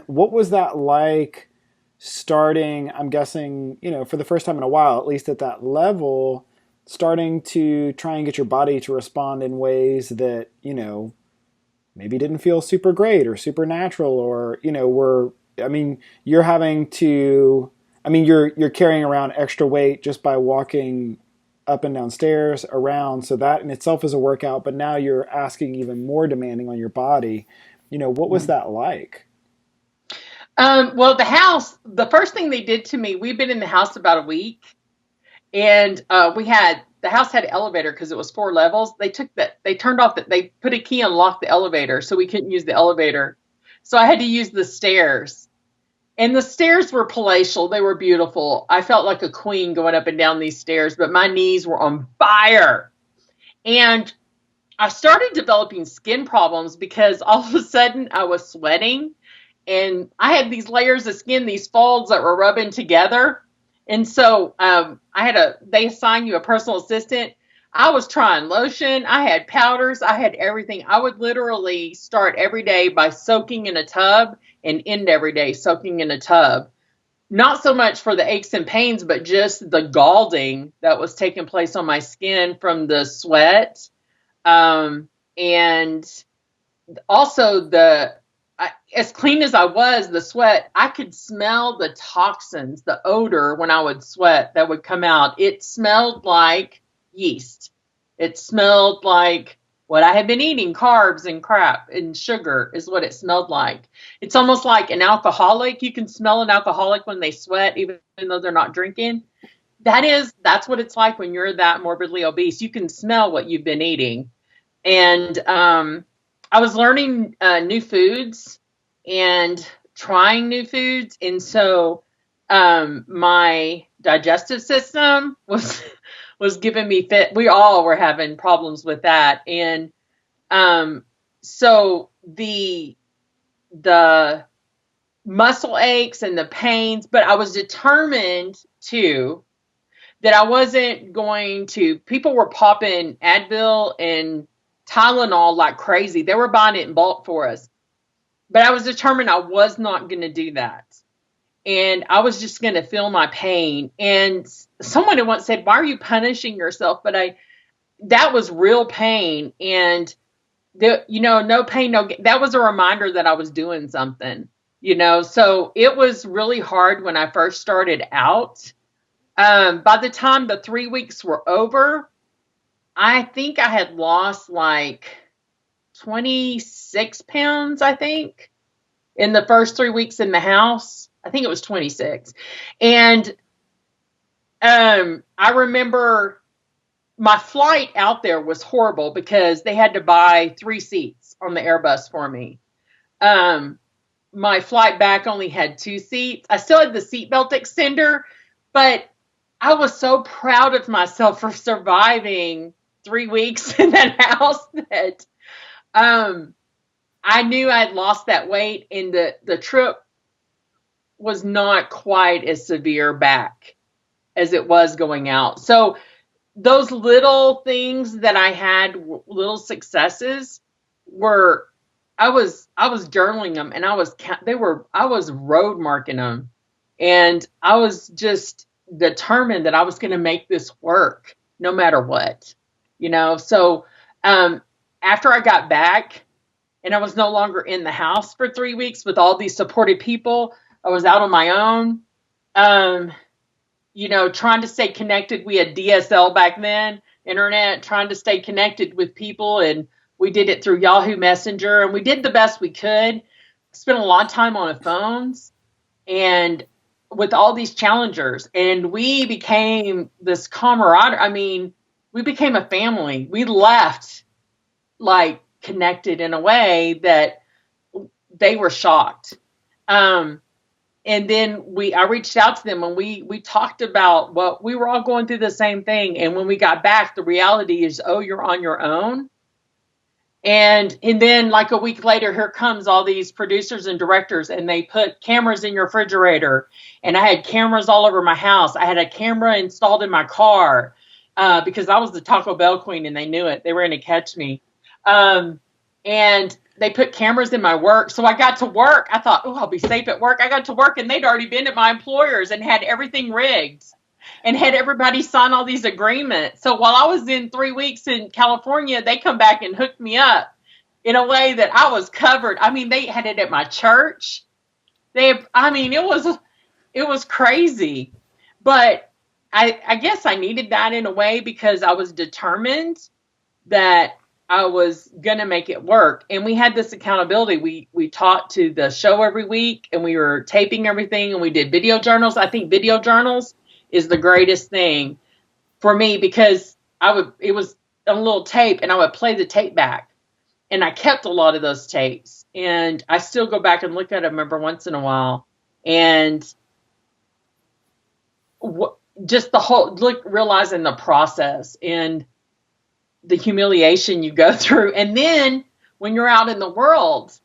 what was that like starting, I'm guessing, you know, for the first time in a while, at least at that level, starting to try and get your body to respond in ways that, you know, maybe didn't feel super great or super natural or, you know, you're having to, you're carrying around extra weight just by walking up and down stairs around. So that in itself is a workout, but now you're asking even more demanding on your body. You know, what was that like? Well, the first thing they did to me, we'd been in the house about a week and the house had an elevator because it was 4 levels. They turned off they put a key and locked the elevator so we couldn't use the elevator. So I had to use the stairs. And the stairs were palatial. They were beautiful. I felt like a queen going up and down these stairs, but my knees were on fire. And I started developing skin problems because all of a sudden I was sweating and I had these layers of skin, these folds that were rubbing together. And so they assign you a personal assistant. I was trying lotion. I had powders. I had everything. I would literally start every day by soaking in a tub and end every day soaking in a tub. Not so much for the aches and pains, but just the scalding that was taking place on my skin from the sweat. And also as clean as I was, the sweat, I could smell the toxins, the odor when I would sweat that would come out. It smelled like yeast. It smelled like what I had been eating, carbs and crap and sugar is what it smelled like. It's almost like an alcoholic. You can smell an alcoholic when they sweat, even though they're not drinking. That's what it's like when you're that morbidly obese. You can smell what you've been eating. And I was learning new foods and trying new foods. And so my digestive system was giving me fit. We all were having problems with that. And so the muscle aches and the pains, but I was determined that I wasn't going to, people were popping Advil and Tylenol like crazy. They were buying it in bulk for us. But I was determined I was not going to do that. And I was just going to feel my pain. And someone had once said, why are you punishing yourself? But that was real pain. And, no pain, no gain. That was a reminder that I was doing something, So it was really hard when I first started out. By the time the 3 weeks were over, I think I had lost like 26 pounds, I think, in the first 3 weeks in the house. I think it was 26. And I remember my flight out there was horrible because they had to buy 3 seats on the Airbus for me. My flight back only had 2 seats. I still had the seatbelt extender, but I was so proud of myself for surviving 3 weeks in that house that I knew I'd lost that weight, and the trip was not quite as severe back as it was going out. So those little things that I had, little successes, I was journaling them, and I was road marking them, and I was just determined that I was going to make this work no matter what, So after I got back and I was no longer in the house for 3 weeks with all these supportive people, I was out on my own, trying to stay connected. We had DSL back then, internet, trying to stay connected with people. And we did it through Yahoo Messenger, and we did the best we could. Spent a lot of time on the phones and with all these challengers. And we became this camaraderie. I mean, we became a family. We left like connected in a way that they were shocked. And then I reached out to them, and we talked about what we were all going through the same thing. And when we got back, the reality is, oh, you're on your own. And then like a week later, here comes all these producers and directors, and they put cameras in your refrigerator. And I had cameras all over my house. I had a camera installed in my car because I was the Taco Bell queen, and they knew it. They were going to catch me. And they put cameras in my work. So I got to work. I thought, oh, I'll be safe at work. I got to work, and they'd already been at my employers and had everything rigged and had everybody sign all these agreements. So while I was in 3 weeks in California, they come back and hooked me up in a way that I was covered. I mean, they had it at my church. It was crazy. But I guess I needed that in a way because I was determined that I was going to make it work. And we had this accountability. We talked to the show every week, and we were taping everything, and we did video journals. I think video journals is the greatest thing for me because it was a little tape, and I would play the tape back, and I kept a lot of those tapes, and I still go back and look at them every once in a while. And just the whole, realizing the process and the humiliation you go through. And then when you're out in the world,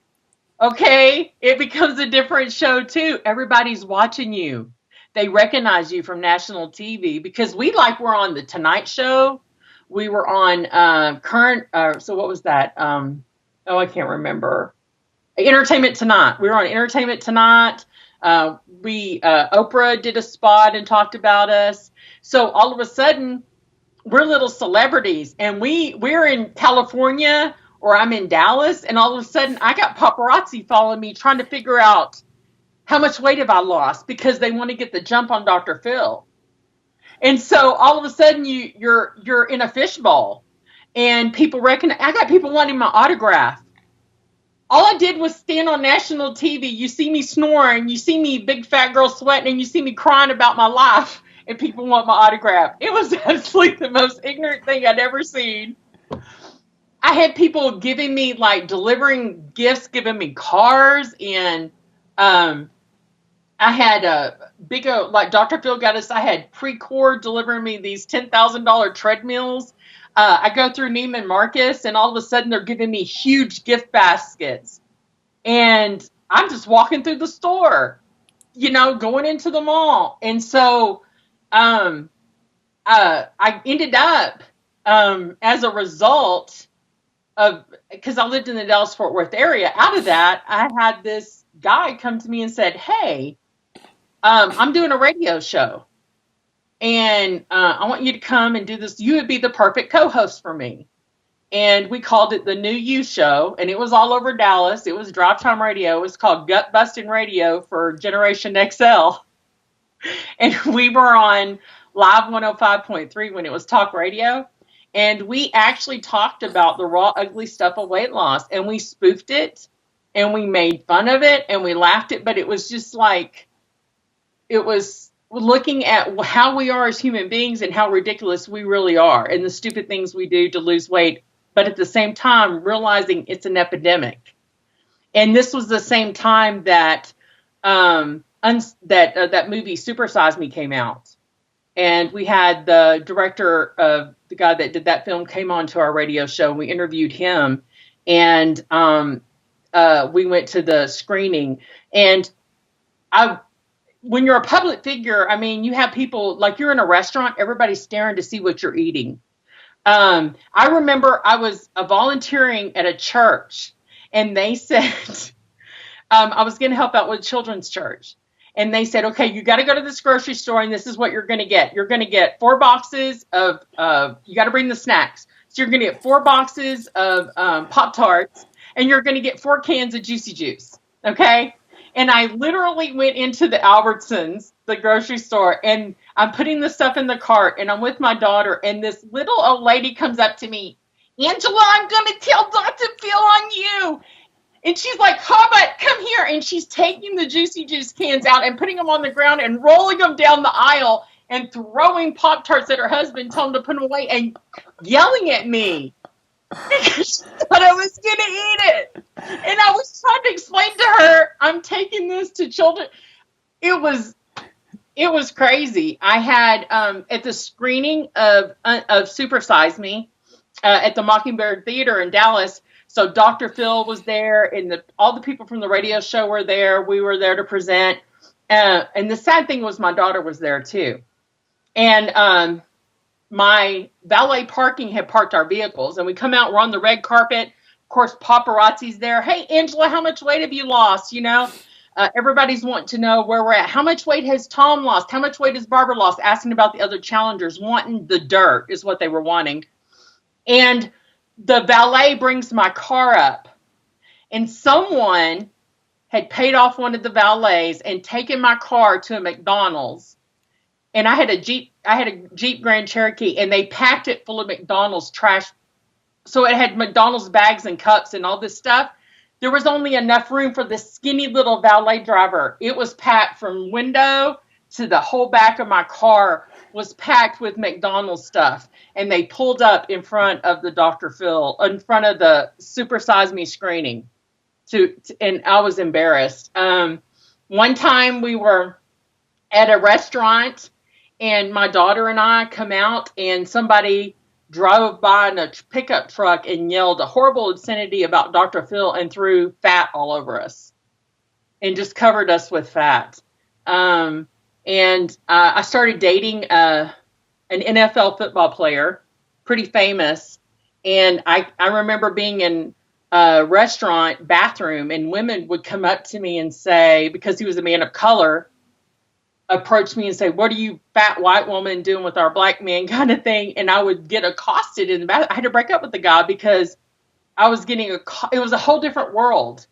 okay, it becomes a different show too. Everybody's watching you. They recognize you from national TV because we're on the Tonight Show. We were on so what was that? I can't remember. Entertainment Tonight. We were on Entertainment Tonight. Oprah did a spot and talked about us. So all of a sudden, we're little celebrities, and we're in California, or I'm in Dallas, and all of a sudden I got paparazzi following me trying to figure out how much weight have I lost because they want to get the jump on Dr. Phil. And so all of a sudden you're in a fishbowl, and people recognize. I got people wanting my autograph. All I did was stand on national TV. You see me snoring, you see me big fat girl sweating, and you see me crying about my life, and people want my autograph. It was absolutely the most ignorant thing I'd ever seen. I had people giving me, delivering gifts, giving me cars, and I had a big, Dr. Phil got us, I had Precore delivering me these $10,000 treadmills. I go through Neiman Marcus, and all of a sudden they're giving me huge gift baskets. And I'm just walking through the store, going into the mall. And so I ended up, as a result of, because I lived in the Dallas-Fort Worth area, out of that, I had this guy come to me and said, hey, I'm doing a radio show, and I want you to come and do this. You would be the perfect co-host for me. And we called it the New You Show, and it was all over Dallas. It was drive time radio. It was called Gut Busting Radio for Generation XL. And we were on Live 105.3 when it was talk radio. And we actually talked about the raw, ugly stuff of weight loss, and we spoofed it, and we made fun of it, and we laughed it. But it was just it was looking at how we are as human beings and how ridiculous we really are, and the stupid things we do to lose weight, but at the same time realizing it's an epidemic. And this was the same time that that movie Super Size Me came out, and we had the director of the guy that did that film came on to our radio show, and we interviewed him, and we went to the screening. And when you're a public figure, I mean, you have people, like you're in a restaurant, everybody's staring to see what you're eating. I remember I was volunteering at a church, and they said, I was going to help out with children's church. And they said, okay, you got to go to this grocery store, and this is what you're going to get. You're going to get 4 boxes of, you got to bring the snacks. So you're going to get 4 boxes of Pop-Tarts, and you're going to get 4 cans of Juicy Juice. Okay? And I literally went into the Albertsons, the grocery store, and I'm putting the stuff in the cart, and I'm with my daughter, and this little old lady comes up to me, Angela, I'm going to tell Dr. Phil on you. And she's like, Hobbit, come here. And she's taking the Juicy Juice cans out and putting them on the ground and rolling them down the aisle and throwing Pop-Tarts at her husband, telling him to put them away, and yelling at me. Because she thought I was going to eat it. And I was trying to explain to her, I'm taking this to children. It was crazy. I had, at the screening of Super Size Me at the Mockingbird Theater in Dallas, so Dr. Phil was there, and all the people from the radio show were there. We were there to present. And the sad thing was my daughter was there too. And my valet parking had parked our vehicles, and we come out, we're on the red carpet. Of course, paparazzi's there. Hey, Angela, how much weight have you lost? Everybody's wanting to know where we're at. How much weight has Tom lost? How much weight has Barbara lost? Asking about the other challengers, wanting the dirt is what they were wanting. And the valet brings my car up, and someone had paid off one of the valets and taken my car to a McDonald's. And I had a Jeep Grand Cherokee, and they packed it full of McDonald's trash. So it had McDonald's bags and cups and all this stuff. There was only enough room for this skinny little valet driver. It was packed from window to the whole back of my car was packed with McDonald's stuff. And they pulled up in front of the Dr. Phil, in front of the Super Size Me screening. And I was embarrassed. One time we were at a restaurant and my daughter and I come out and somebody drove by in a pickup truck and yelled a horrible obscenity about Dr. Phil and threw fat all over us and just covered us with fat. Um, and I started dating an NFL football player, pretty famous. And I remember being in a restaurant bathroom and women would come up to me and say, because he was a man of color, approach me and say, "What are you fat white woman doing with our black man?" kind of thing. And I would get accosted in the bathroom. I had to break up with the guy because I was getting it was a whole different world.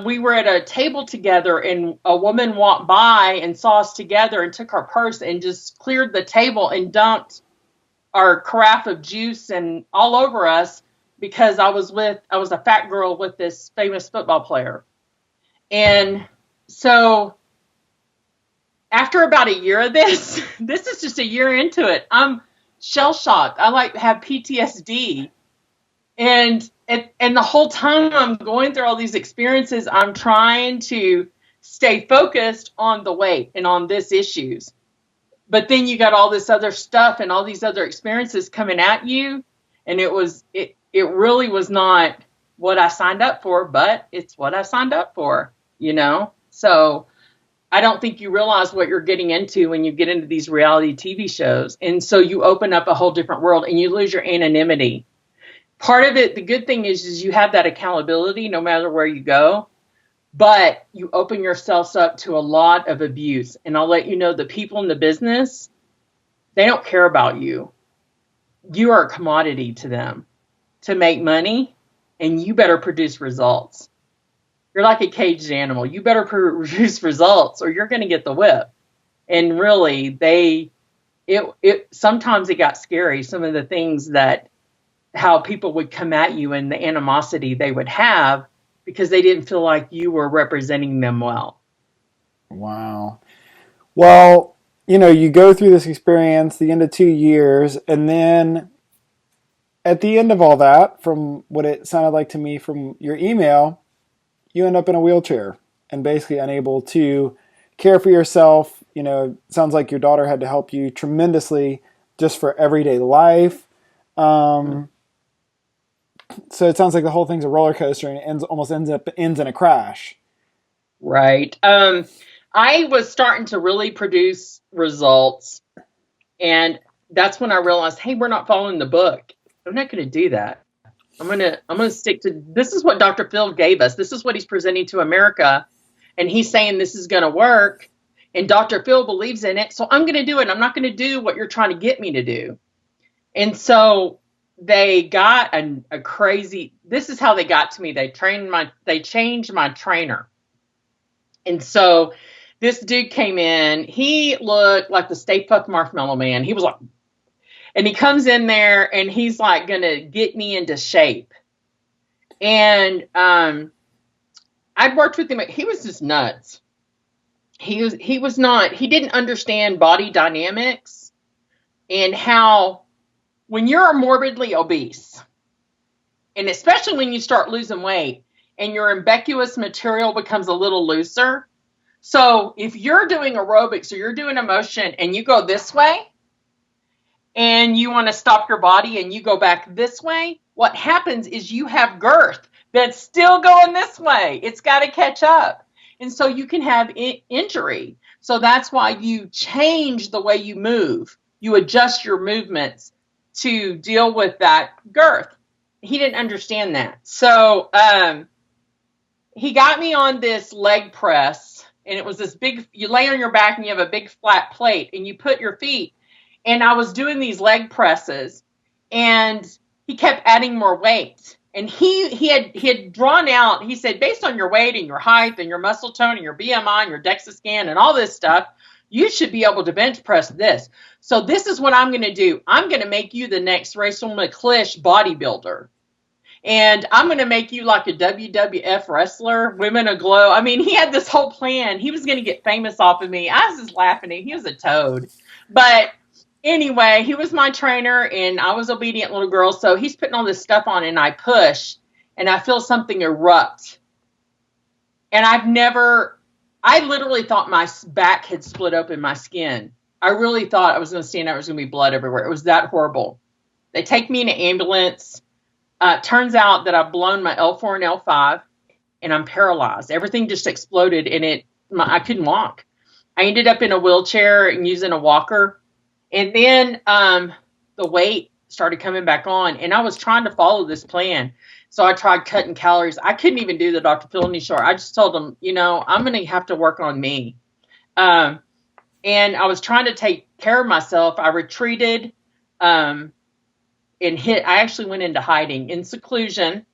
We were at a table together and a woman walked by and saw us together and took our purse and just cleared the table and dumped our carafe of juice and all over us because I was a fat girl with this famous football player. And so after about a year of this, this is just a year into it, I'm shell shocked. I like have PTSD. And the whole time I'm going through all these experiences, I'm trying to stay focused on the weight and on this issues. But then you got all this other stuff and all these other experiences coming at you. And it really was not what I signed up for, but it's what I signed up for, you know? So I don't think you realize what you're getting into when you get into these reality TV shows. And so you open up a whole different world and you lose your anonymity. Part of it, the good thing is you have that accountability no matter where you go, but you open yourselves up to a lot of abuse. And I'll let you know, the people in the business, they don't care about you. You are a commodity to them to make money, and you better produce results. You're like a caged animal. You better produce results or you're going to get the whip. And really, sometimes it got scary. Some of the things how people would come at you and the animosity they would have because they didn't feel like you were representing them well. Wow. Well, you go through this experience, the end of 2 years, and then at the end of all that, from what it sounded like to me from your email, you end up in a wheelchair and basically unable to care for yourself. Sounds like your daughter had to help you tremendously just for everyday life. So it sounds like the whole thing's a roller coaster and ends in a crash. Right. I was starting to really produce results, and that's when I realized, hey, we're not following the book. I'm not going to do that. I'm going to stick to, this is what Dr. Phil gave us. This is what he's presenting to America. And he's saying this is going to work. And Dr. Phil believes in it. So I'm going to do it. I'm not going to do what you're trying to get me to do. And so they got a crazy, this is how they got to me. They changed my trainer. And so this dude came in, he looked like the Stay Puft Marshmallow Man. He was like, and he comes in there and he's like going to get me into shape. And I'd worked with him. He was just nuts. He didn't understand body dynamics and how when you're morbidly obese, and especially when you start losing weight and your umbilicus material becomes a little looser. So if you're doing aerobics or you're doing a motion and you go this way and you want to stop your body and you go back this way, what happens is you have girth that's still going this way. It's got to catch up. And so you can have injury. So that's why you change the way you move. You adjust your movements to deal with that girth. He didn't understand that. So he got me on this leg press, and it was this big, you lay on your back and you have a big flat plate and you put your feet, and I was doing these leg presses and he kept adding more weight. And he had drawn out, he said, based on your weight and your height and your muscle tone and your BMI and your DEXA scan and all this stuff, you should be able to bench press this. So this is what I'm going to do. I'm going to make you the next Rachel McClish bodybuilder. And I'm going to make you like a WWF wrestler, Women Aglow. I mean, he had this whole plan. He was going to get famous off of me. I was just laughing at him. He was a toad. But anyway, he was my trainer, and I was obedient little girl. So he's putting all this stuff on, and I push, and I feel something erupt. And I've never I literally thought my back had split open my skin. I really thought I was going to stand up. There was going to be blood everywhere. It was that horrible. They take me in an ambulance. Turns out that I've blown my L4 and L5 and I'm paralyzed. Everything just exploded and I couldn't walk. I ended up in a wheelchair and using a walker. And then the weight started coming back on, and I was trying to follow this plan. So I tried cutting calories. I couldn't even do the Dr. Phil short. I just told him, I'm going to have to work on me. And I was trying to take care of myself. I retreated I actually went into hiding in seclusion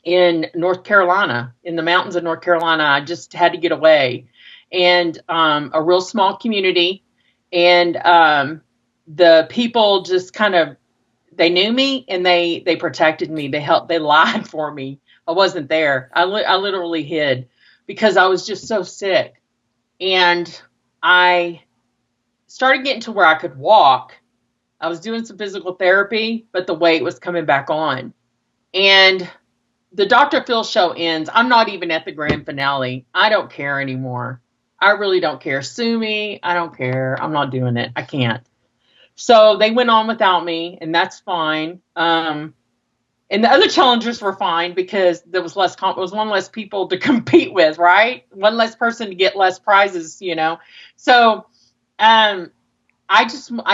in North Carolina, in the mountains of North Carolina. I just had to get away. And a real small community. And the people just kind of, they knew me and they protected me. They lied for me. I wasn't there. I literally hid because I was just so sick. And I started getting to where I could walk. I was doing some physical therapy, but the weight was coming back on. And the Dr. Phil show ends. I'm not even at the grand finale. I don't care anymore. I really don't care. Sue me. I don't care. I'm not doing it. I can't. So they went on without me, and that's fine. And the other challengers were fine because there was one less people to compete with, right? One less person to get less prizes, So I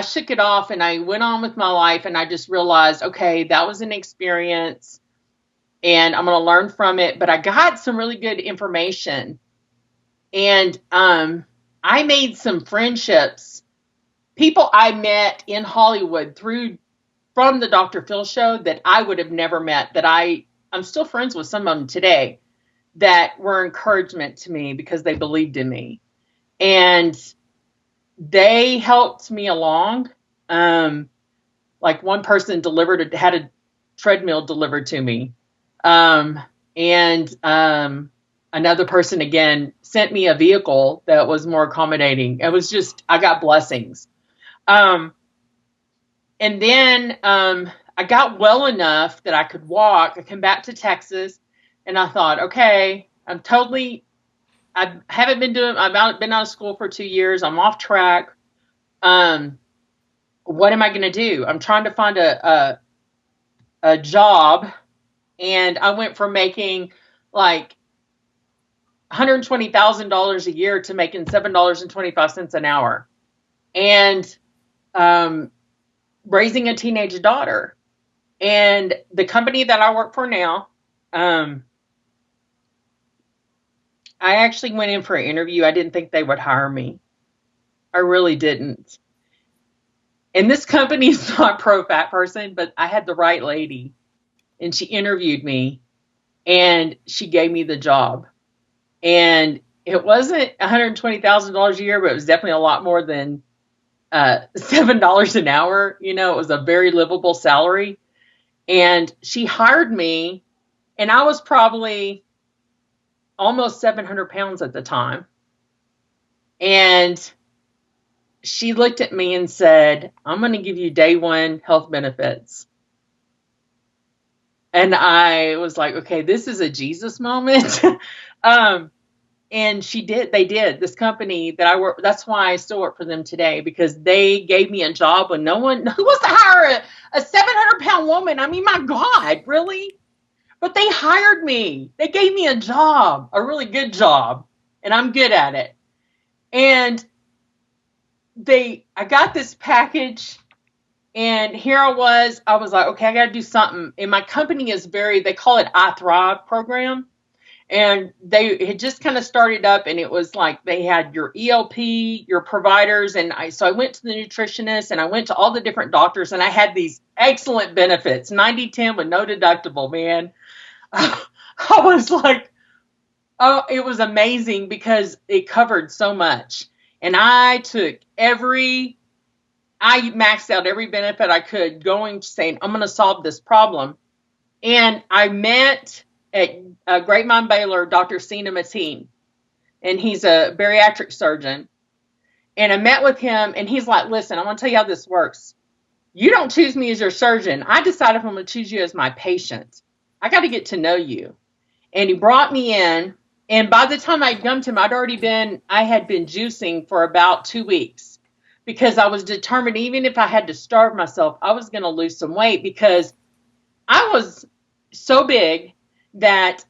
shook it off and I went on with my life, and I just realized, okay, that was an experience and I'm going to learn from it. But I got some really good information, and I made some friendships. People I met in Hollywood from the Dr. Phil show that I would have never met, that I'm still friends with some of them today, that were encouragement to me because they believed in me. And they helped me along. Like one person had a treadmill delivered to me. And another person again sent me a vehicle that was more accommodating. It was I got blessings. And then I got well enough that I could walk. I came back to Texas, and I thought, okay, I've been out of school for 2 years. I'm off track. What am I going to do? I'm trying to find a job. And I went from making like $120,000 a year to making $7.25 an hour. And raising a teenage daughter. And the company that I work for now, I actually went in for an interview. I didn't think they would hire me. I really didn't. And this company is not pro-fat person, but I had the right lady. And she interviewed me, and she gave me the job. And it wasn't $120,000 a year, but it was definitely a lot more than $7 an hour. It was a very livable salary. And she hired me, and I was probably almost 700 pounds at the time. And she looked at me and said, I'm going to give you day one health benefits. And I was like, okay, this is a Jesus moment. And they did. This company that I work, that's why I still work for them today, because they gave me a job when who wants to hire a 700-pound woman? I mean, my God, really? But they hired me. They gave me a job, a really good job, and I'm good at it. And I got this package, and here I was like, okay, I got to do something. And my company is they call it I Thrive program. And they had just kind of started up, and it was like they had your ELP, your providers. And so I went to the nutritionist, and I went to all the different doctors, and I had these excellent benefits, 90/10 with no deductible, man. I was like, oh, it was amazing because it covered so much. And I maxed out every benefit I could, saying, I'm going to solve this problem. And I met at Great Mind Baylor, Dr. Sina Mateen, and he's a bariatric surgeon. And I met with him, and he's like, listen, I'm going to tell you how this works. You don't choose me as your surgeon. I decide if I'm going to choose you as my patient. I got to get to know you. And he brought me in, And by the time I'd come to him, I had been juicing for about 2 weeks because I was determined, even if I had to starve myself, I was going to lose some weight because I was so big that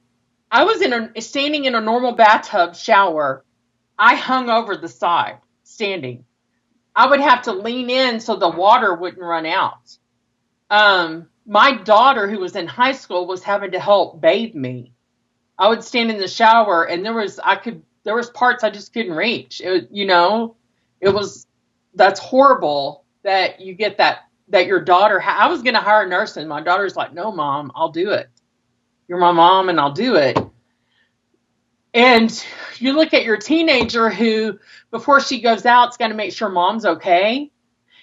I was standing in a normal bathtub shower. I hung over the side standing. I would have to lean in so the water wouldn't run out. My daughter, who was in high school, was having to help bathe me. I would stand in the shower, and there was parts I just couldn't reach. It was that's horrible that you get that your daughter. I was going to hire a nurse, and my daughter's like, "No, mom, I'll do it. You're my mom, and I'll do it." And you look at your teenager who, before she goes out, is going to make sure mom's okay.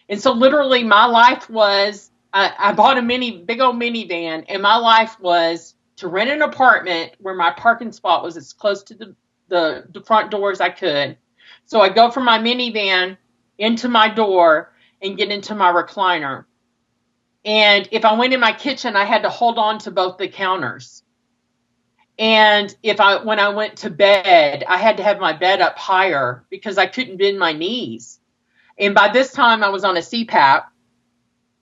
And so literally my life was, I bought a big old minivan, and my life was to rent an apartment where my parking spot was as close to the front door as I could. So I go from my minivan into my door and get into my recliner. And if I went in my kitchen, I had to hold on to both the counters. And when I went to bed, I had to have my bed up higher because I couldn't bend my knees. And by this time I was on a CPAP,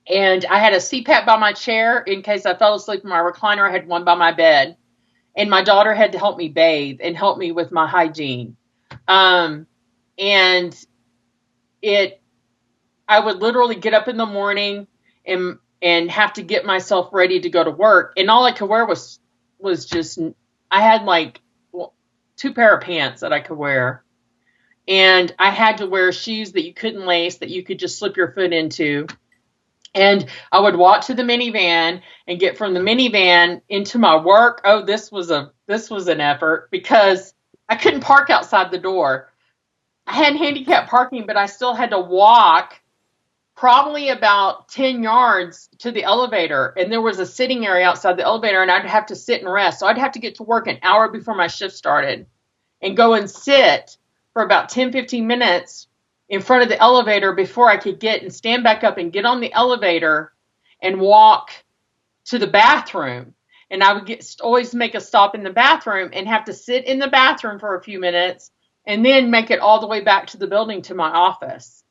and I had a CPAP by my chair in case I fell asleep in my recliner. I had one by my bed, and my daughter had to help me bathe and help me with my hygiene. And I would literally get up in the morning and have to get myself ready to go to work. And all I could wear was just, I had like 2 pair of pants that I could wear. And I had to wear shoes that you couldn't lace, that you could just slip your foot into. And I would walk to the minivan and get from the minivan into my work. Oh, this was an effort because I couldn't park outside the door. I had handicap parking, but I still had to walk probably about 10 yards to the elevator. And there was a sitting area outside the elevator, and I'd have to sit and rest. So I'd have to get to work an hour before my shift started and go and sit for about 10, 15 minutes in front of the elevator before I could get and stand back up and get on the elevator and walk to the bathroom. And I would always make a stop in the bathroom and have to sit in the bathroom for a few minutes and then make it all the way back to the building to my office.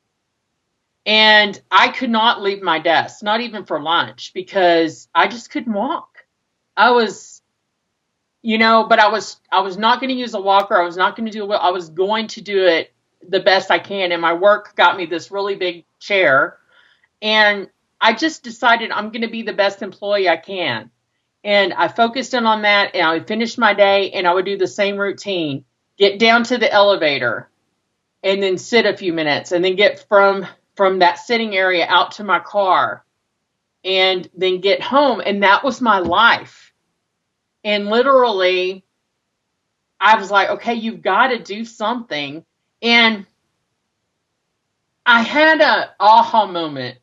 And I could not leave my desk, not even for lunch, because I just couldn't walk. I was, but I was not going to use a walker. I was not going to do it. I was going to do it the best I can. And my work got me this really big chair. And I just decided I'm going to be the best employee I can. And I focused in on that, and I would finish my day, and I would do the same routine. Get down to the elevator and then sit a few minutes, and then get from that sitting area out to my car and then get home. And that was my life. And literally, I was like, okay, you've got to do something. And I had a aha moment.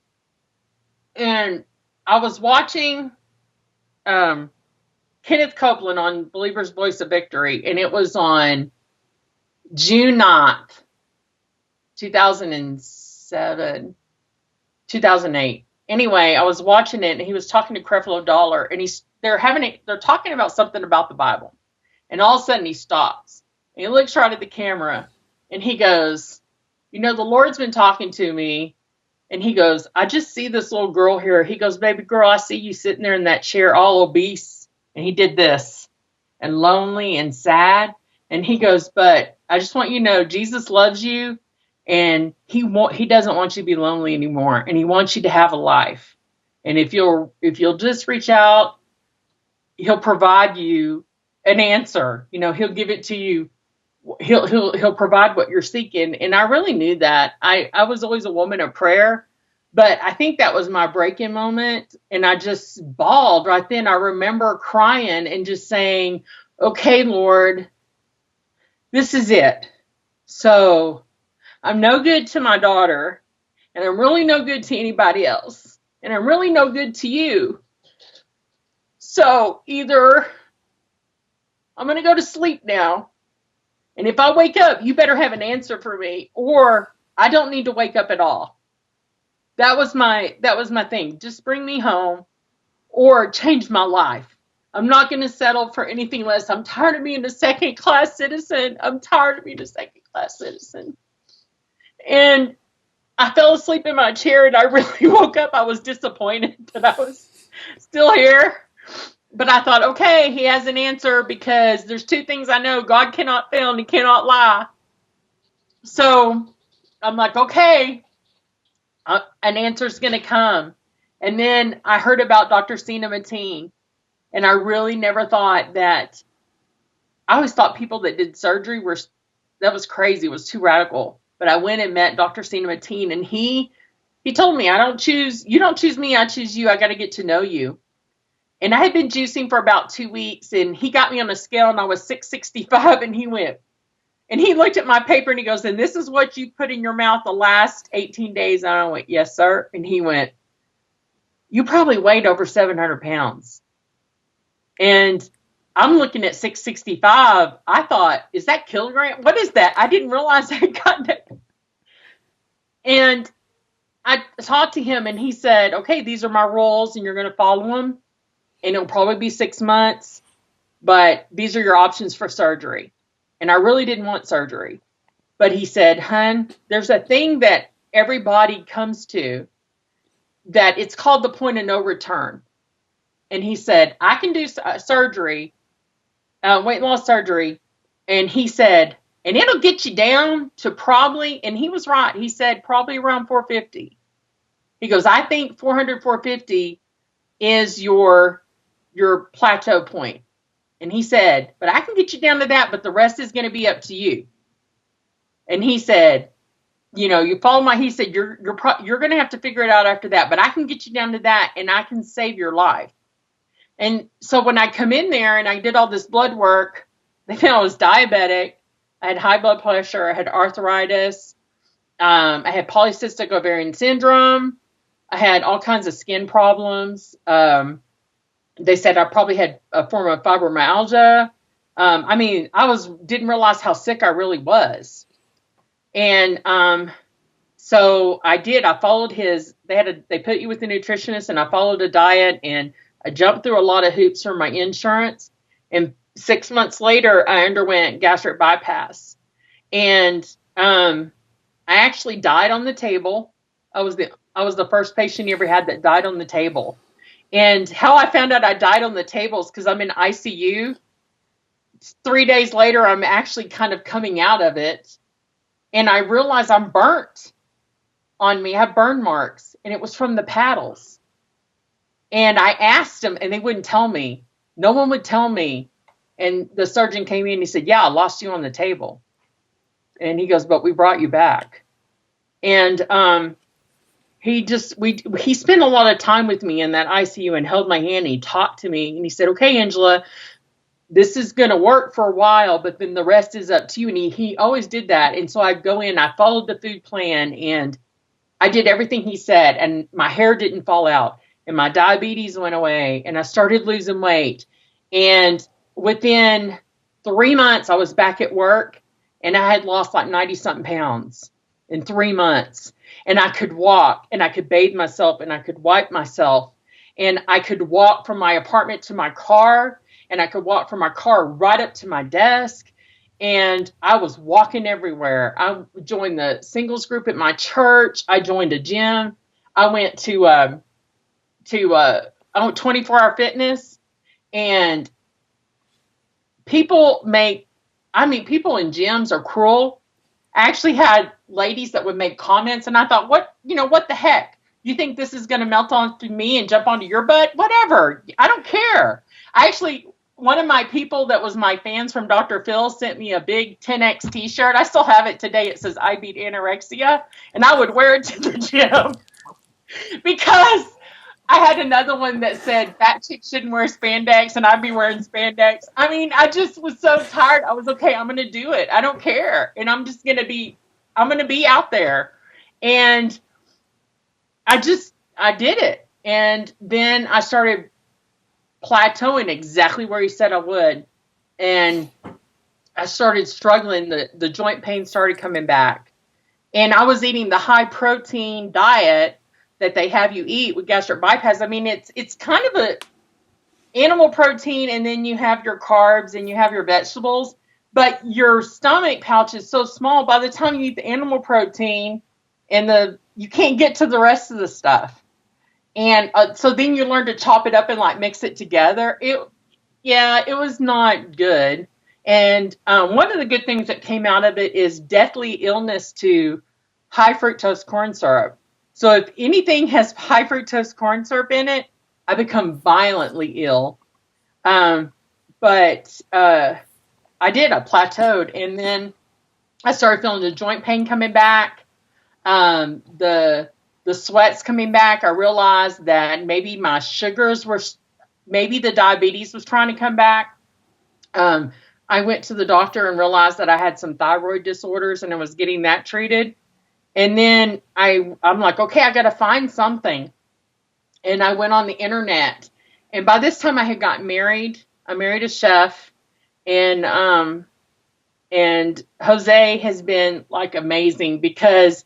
And I was watching Kenneth Copeland on Believer's Voice of Victory, and it was on June 9th, 2007, 2008. Anyway, I was watching it, and he was talking to Creflo Dollar, and they're talking about something about the Bible. And all of a sudden he stops, and he looks right at the camera, and he goes, the Lord's been talking to me. And he goes, I just see this little girl here. He goes, baby girl, I see you sitting there in that chair all obese. And he did this, and lonely and sad. And he goes, but I just want you to know, Jesus loves you, and he doesn't want you to be lonely anymore. And he wants you to have a life. And if you'll just reach out, he'll provide you an answer. He'll give it to you. He'll provide what you're seeking. And I really knew that. I was always a woman of prayer, but I think that was my break-in moment. And I just bawled right then. I remember crying and just saying, okay, Lord, this is it. So I'm no good to my daughter, and I'm really no good to anybody else. And I'm really no good to you. So either I'm going to go to sleep now, and if I wake up, you better have an answer for me, or I don't need to wake up at all. That was my thing. Just bring me home or change my life. I'm not going to settle for anything less. I'm tired of being a second-class citizen. I'm tired of being a second-class citizen. And I fell asleep in my chair, and I really woke up. I was disappointed that I was still here. But I thought, okay, he has an answer, because there's two things I know. God cannot fail and he cannot lie. So I'm like, okay, an answer's going to come. And then I heard about Dr. Sina Mateen, and I really never thought that. I always thought people that did surgery that was crazy. It was too radical. But I went and met Dr. Sina Mateen, and he told me, you don't choose me, I choose you. I got to get to know you. And I had been juicing for about 2 weeks, and he got me on a scale, and I was 665, and he looked at my paper, and he goes, and this is what you put in your mouth the last 18 days. And I went, yes, sir. And he went, you probably weighed over 700 pounds. And I'm looking at 665. I thought, is that kilogram? What is that? I didn't realize I had gotten it. And I talked to him, and he said, okay, these are my rules, and you're going to follow them. And it'll probably be 6 months, but these are your options for surgery. And I really didn't want surgery. But he said, hun, there's a thing that everybody comes to, that it's called the point of no return. And he said, I can do surgery, weight loss surgery. And he said, and it'll get you down to probably, and he was right. He said, probably around 450. He goes, I think 400, 450 is your plateau point. And he said, but I can get you down to that, but the rest is going to be up to you. And he said, you follow he said, you're going to have to figure it out after that, but I can get you down to that, and I can save your life. And so when I come in there and I did all this blood work, they found I was diabetic. I had high blood pressure. I had arthritis. I had polycystic ovarian syndrome. I had all kinds of skin problems. They said I probably had a form of fibromyalgia. Didn't realize how sick I really was. And so I did. I followed they put you with a nutritionist, and I followed a diet, and I jumped through a lot of hoops for my insurance. And 6 months later, I underwent gastric bypass. And I actually died on the table. I was the first patient you ever had that died on the table. And how I found out I died on the table is because I'm in ICU. 3 days later, I'm actually kind of coming out of it. And I realized I'm burnt on me. I have burn marks. And it was from the paddles. And I asked them, and they wouldn't tell me. No one would tell me. And the surgeon came in, and he said, yeah, I lost you on the table. And he goes, but we brought you back. And he spent a lot of time with me in that ICU and held my hand, and he talked to me, and he said, okay, Angela, this is going to work for a while, but then the rest is up to you. And he always did that. And so I'd go in, I followed the food plan, and I did everything he said, and my hair didn't fall out, and my diabetes went away, and I started losing weight. And within 3 months, I was back at work, and I had lost like 90 something pounds in 3 months. And I could walk, and I could bathe myself, and I could wipe myself, and I could walk from my apartment to my car, and I could walk from my car right up to my desk. And I was walking everywhere. I joined the singles group at my church. I joined a gym. I went to 24-hour fitness. And people in gyms are cruel. I actually had ladies that would make comments, and I thought, what the heck? You think this is going to melt onto me and jump onto your butt? Whatever. I don't care. One of my people that was my fans from Dr. Phil sent me a big 10X t-shirt. I still have it today. It says, I beat anorexia. And I would wear it to the gym because I had another one that said fat chicks shouldn't wear spandex, and I'd be wearing spandex. I just was so tired. I was okay. I'm going to do it. I don't care. And I'm going to be out there. And I did it. And then I started plateauing exactly where he said I would. And I started struggling. The joint pain started coming back. And I was eating the high protein diet that they have you eat with gastric bypass. It's kind of animal protein, and then you have your carbs and you have your vegetables. But your stomach pouch is so small, by the time you eat the animal protein and you can't get to the rest of the stuff. And so then you learn to chop it up and like mix it together. It was not good. And one of the good things that came out of it is deathly illness to high fructose corn syrup. So if anything has high fructose corn syrup in it, I become violently ill. But I plateaued, and then I started feeling the joint pain coming back, the sweats coming back. I realized that maybe my sugars maybe the diabetes was trying to come back. I went to the doctor and realized that I had some thyroid disorders, and I was getting that treated. And then I'm like, okay, I got to find something. And I went on the internet. And by this time I had gotten married. I married a chef, and Jose has been like amazing, because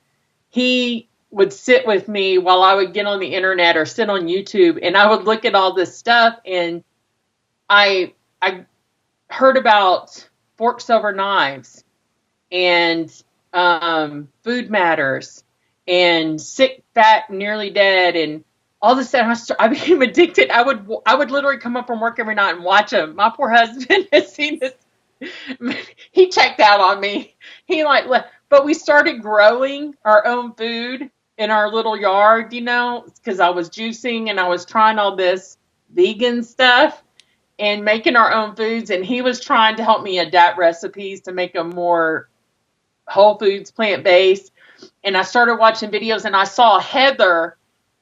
he would sit with me while I would get on the internet or sit on YouTube, and I would look at all this stuff. And I heard about forks over knives, and food matters, and sick, fat, nearly dead, and all this stuff. I became addicted. I would literally come up from work every night and watch them. My poor husband has seen this. He checked out on me. He like left. But we started growing our own food in our little yard, because I was juicing and I was trying all this vegan stuff and making our own foods. And he was trying to help me adapt recipes to make them more whole foods, plant-based. And I started watching videos, and I saw Heather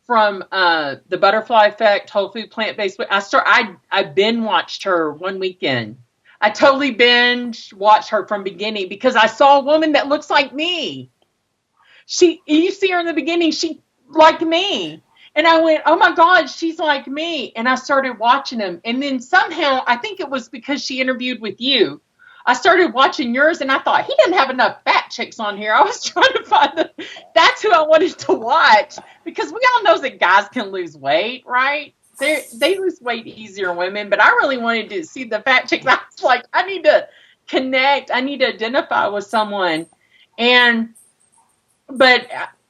from the Butterfly Effect, whole food, plant-based. I binge watched her one weekend. I totally binge watched her from beginning, because I saw a woman that looks like me. You see her in the beginning, she like me. And I went, oh my God, she's like me. And I started watching them. And then somehow, I think it was because she interviewed with you, I started watching yours, and I thought, he doesn't have enough fat chicks on here. I was trying to find that's who I wanted to watch, because we all know that guys can lose weight, right? They lose weight easier, women, but I really wanted to see the fat chicks. I was like, I need to connect. I need to identify with someone. But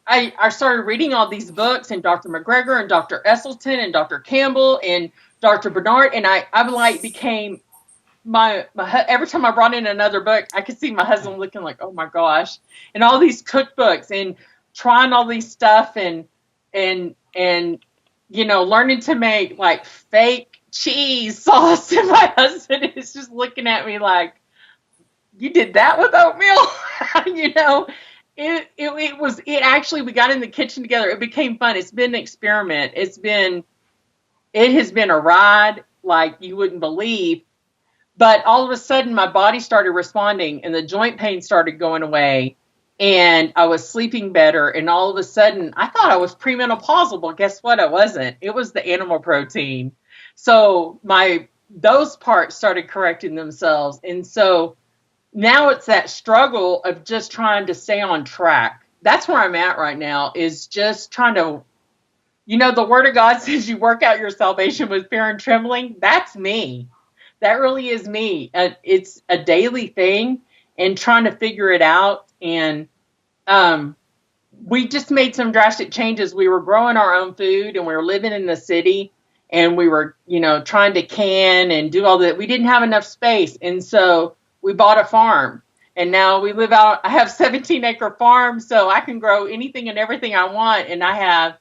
I started reading all these books, and Dr. McGregor and Dr. Esselstyn and Dr. Campbell and Dr. Bernard, and I like became my every time I brought in another book, I could see my husband looking like, oh my gosh, and all these cookbooks and trying all these stuff, and learning to make like fake cheese sauce, and my husband is just looking at me like, you did that with oatmeal? It actually, we got in the kitchen together. It became fun. It's been an experiment. It has been a ride like you wouldn't believe. But all of a sudden, my body started responding, and the joint pain started going away, and I was sleeping better. And all of a sudden, I thought I was premenopausal, but guess what? I wasn't. It was the animal protein. So those parts started correcting themselves. And so now it's that struggle of just trying to stay on track. That's where I'm at right now, is just trying to, the Word of God says you work out your salvation with fear and trembling. That's me. That really is me. It's a daily thing, and trying to figure it out. And we just made some drastic changes. We were growing our own food, and we were living in the city, and we were, trying to can and do all that. We didn't have enough space. And so we bought a farm, and now we live out. I have 17-acre farm, so I can grow anything and everything I want. And I have,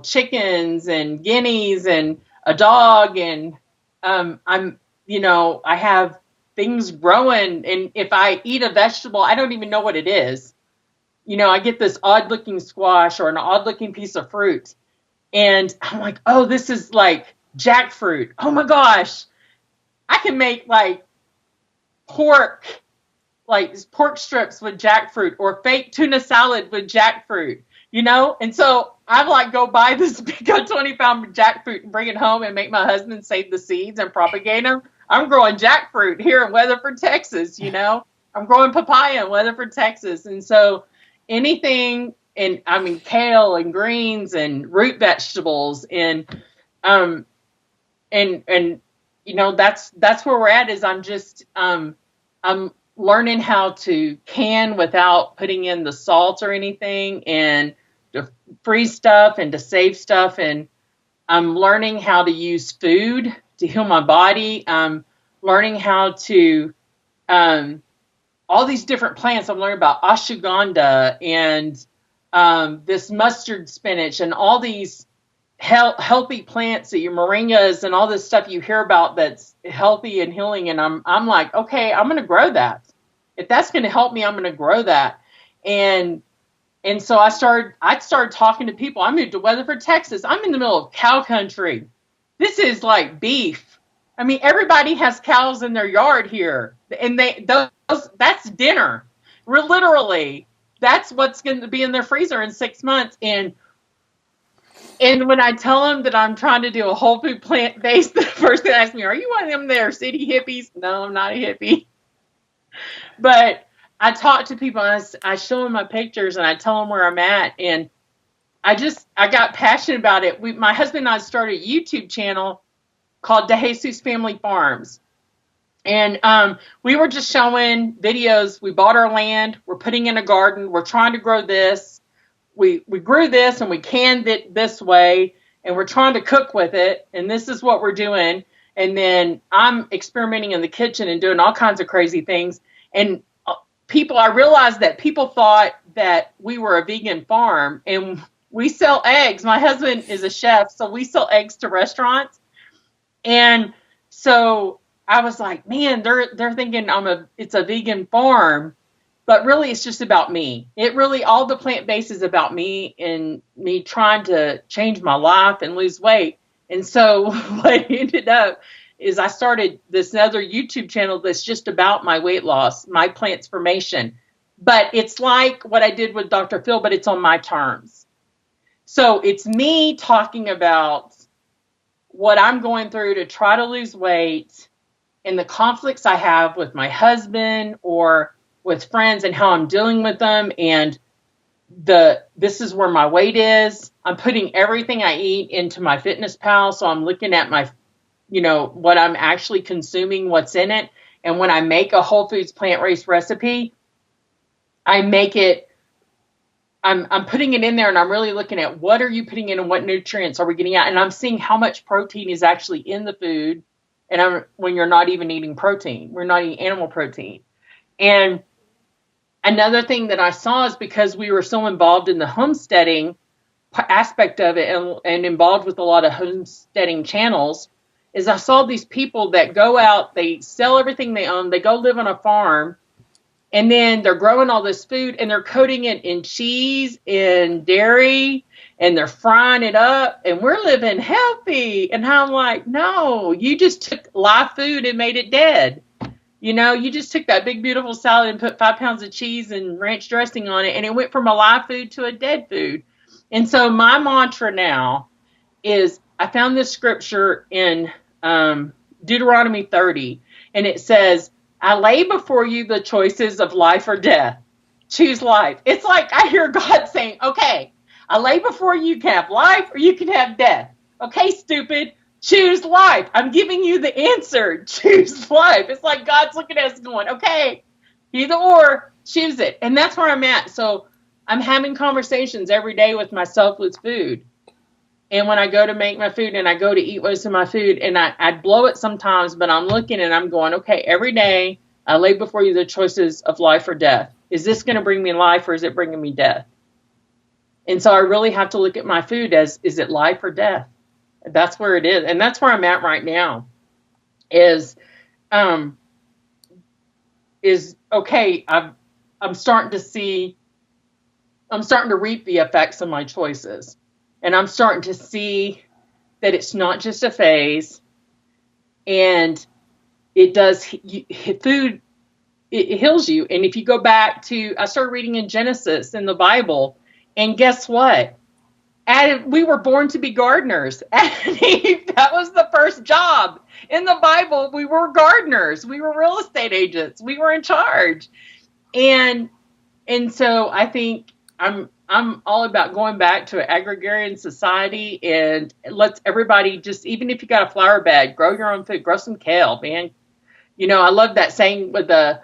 chickens and guineas and a dog, and I have things growing, and if I eat a vegetable, I don't even know what it is. I get this odd looking squash or an odd looking piece of fruit, and I'm like, oh, this is like jackfruit. Oh my gosh, I can make like pork strips with jackfruit, or fake tuna salad with jackfruit, and so I like go buy this big 20-pound jackfruit and bring it home and make my husband save the seeds and propagate them. I'm growing jackfruit here in Weatherford, Texas. I'm growing papaya in Weatherford, Texas. And so anything, and I mean, kale and greens and root vegetables. And and that's where we're at. Is I'm learning how to can without putting in the salt or anything, and to freeze stuff and to save stuff, and I'm learning how to use food to heal my body. I'm learning how to um, all these different plants. I'm learning about ashwagandha and this mustard spinach and all these healthy plants that you moringas and all this stuff you hear about that's healthy and healing. And I'm like, okay, I'm going to grow that. If that's going to help me, I'm going to grow that. And so I started talking to people. I moved to Weatherford, Texas. I'm in the middle of cow country. This is like beef. I mean, everybody has cows in their yard here, and that's dinner. We're literally that's what's going to be in their freezer in 6 months. And when I tell them that I'm trying to do a whole food plant based, the first thing they ask me, "Are you one of them there city hippies?" No, I'm not a hippie. But I talk to people, and I show them my pictures, and I tell them where I'm at, and I got passionate about it. My husband and I started a YouTube channel called De Jesus Family Farms. And we were just showing videos. We bought our land. We're putting in a garden. We're trying to grow this. We grew this and we canned it this way. And we're trying to cook with it. And this is what we're doing. And then I'm experimenting in the kitchen and doing all kinds of crazy things. And I realized that people thought that we were a vegan farm. And we sell eggs. My husband is a chef, so we sell eggs to restaurants. And so I was like, man, they're thinking it's a vegan farm, but really it's just about me. It really all the plant based is about me and me trying to change my life and lose weight. And so what ended up is I started this other YouTube channel that's just about my weight loss, my transformation. But it's like what I did with Dr. Phil, but it's on my terms. So it's me talking about what I'm going through to try to lose weight and the conflicts I have with my husband or with friends and how I'm dealing with them. And this is where my weight is. I'm putting everything I eat into my Fitness Pal. So I'm looking at what I'm actually consuming, what's in it. And when I make a whole foods plant-based recipe, I make it, I'm putting it in there and I'm really looking at what are you putting in and what nutrients are we getting out. And I'm seeing how much protein is actually in the food. And when you're not even eating protein, we're not eating animal protein. And another thing that I saw is because we were so involved in the homesteading aspect of it and involved with a lot of homesteading channels, is I saw these people that go out, they sell everything they own, they go live on a farm, and then they're growing all this food and they're coating it in cheese and dairy and they're frying it up and we're living healthy. And I'm like, no, you just took live food and made it dead. You just took that big, beautiful salad and put 5 pounds of cheese and ranch dressing on it, and it went from a live food to a dead food. And so my mantra now is I found this scripture in Deuteronomy 30, and it says, I lay before you the choices of life or death. Choose life. It's like I hear God saying, okay, I lay before you can have life or you can have death. Okay, stupid. Choose life. I'm giving you the answer. Choose life. It's like God's looking at us going, okay, either or, choose it. And that's where I'm at. So I'm having conversations every day with myself with food. And when I go to make my food and I go to eat most of my food, and I blow it sometimes, but I'm looking and I'm going, okay, every day I lay before you the choices of life or death. Is this going to bring me life or is it bringing me death? And so I really have to look at my food as, is it life or death? That's where it is. And that's where I'm at right now is okay, I'm starting to reap the effects of my choices. And I'm starting to see that it's not just a phase, and it does food. It heals you. And if you go back I started reading in Genesis in the Bible, and guess what? We were born to be gardeners. That was the first job in the Bible. We were gardeners. We were real estate agents. We were in charge. And so I think I'm all about going back to an agrarian society and let's everybody just, even if you got a flower bed, grow your own food, grow some kale, man. I love that saying with the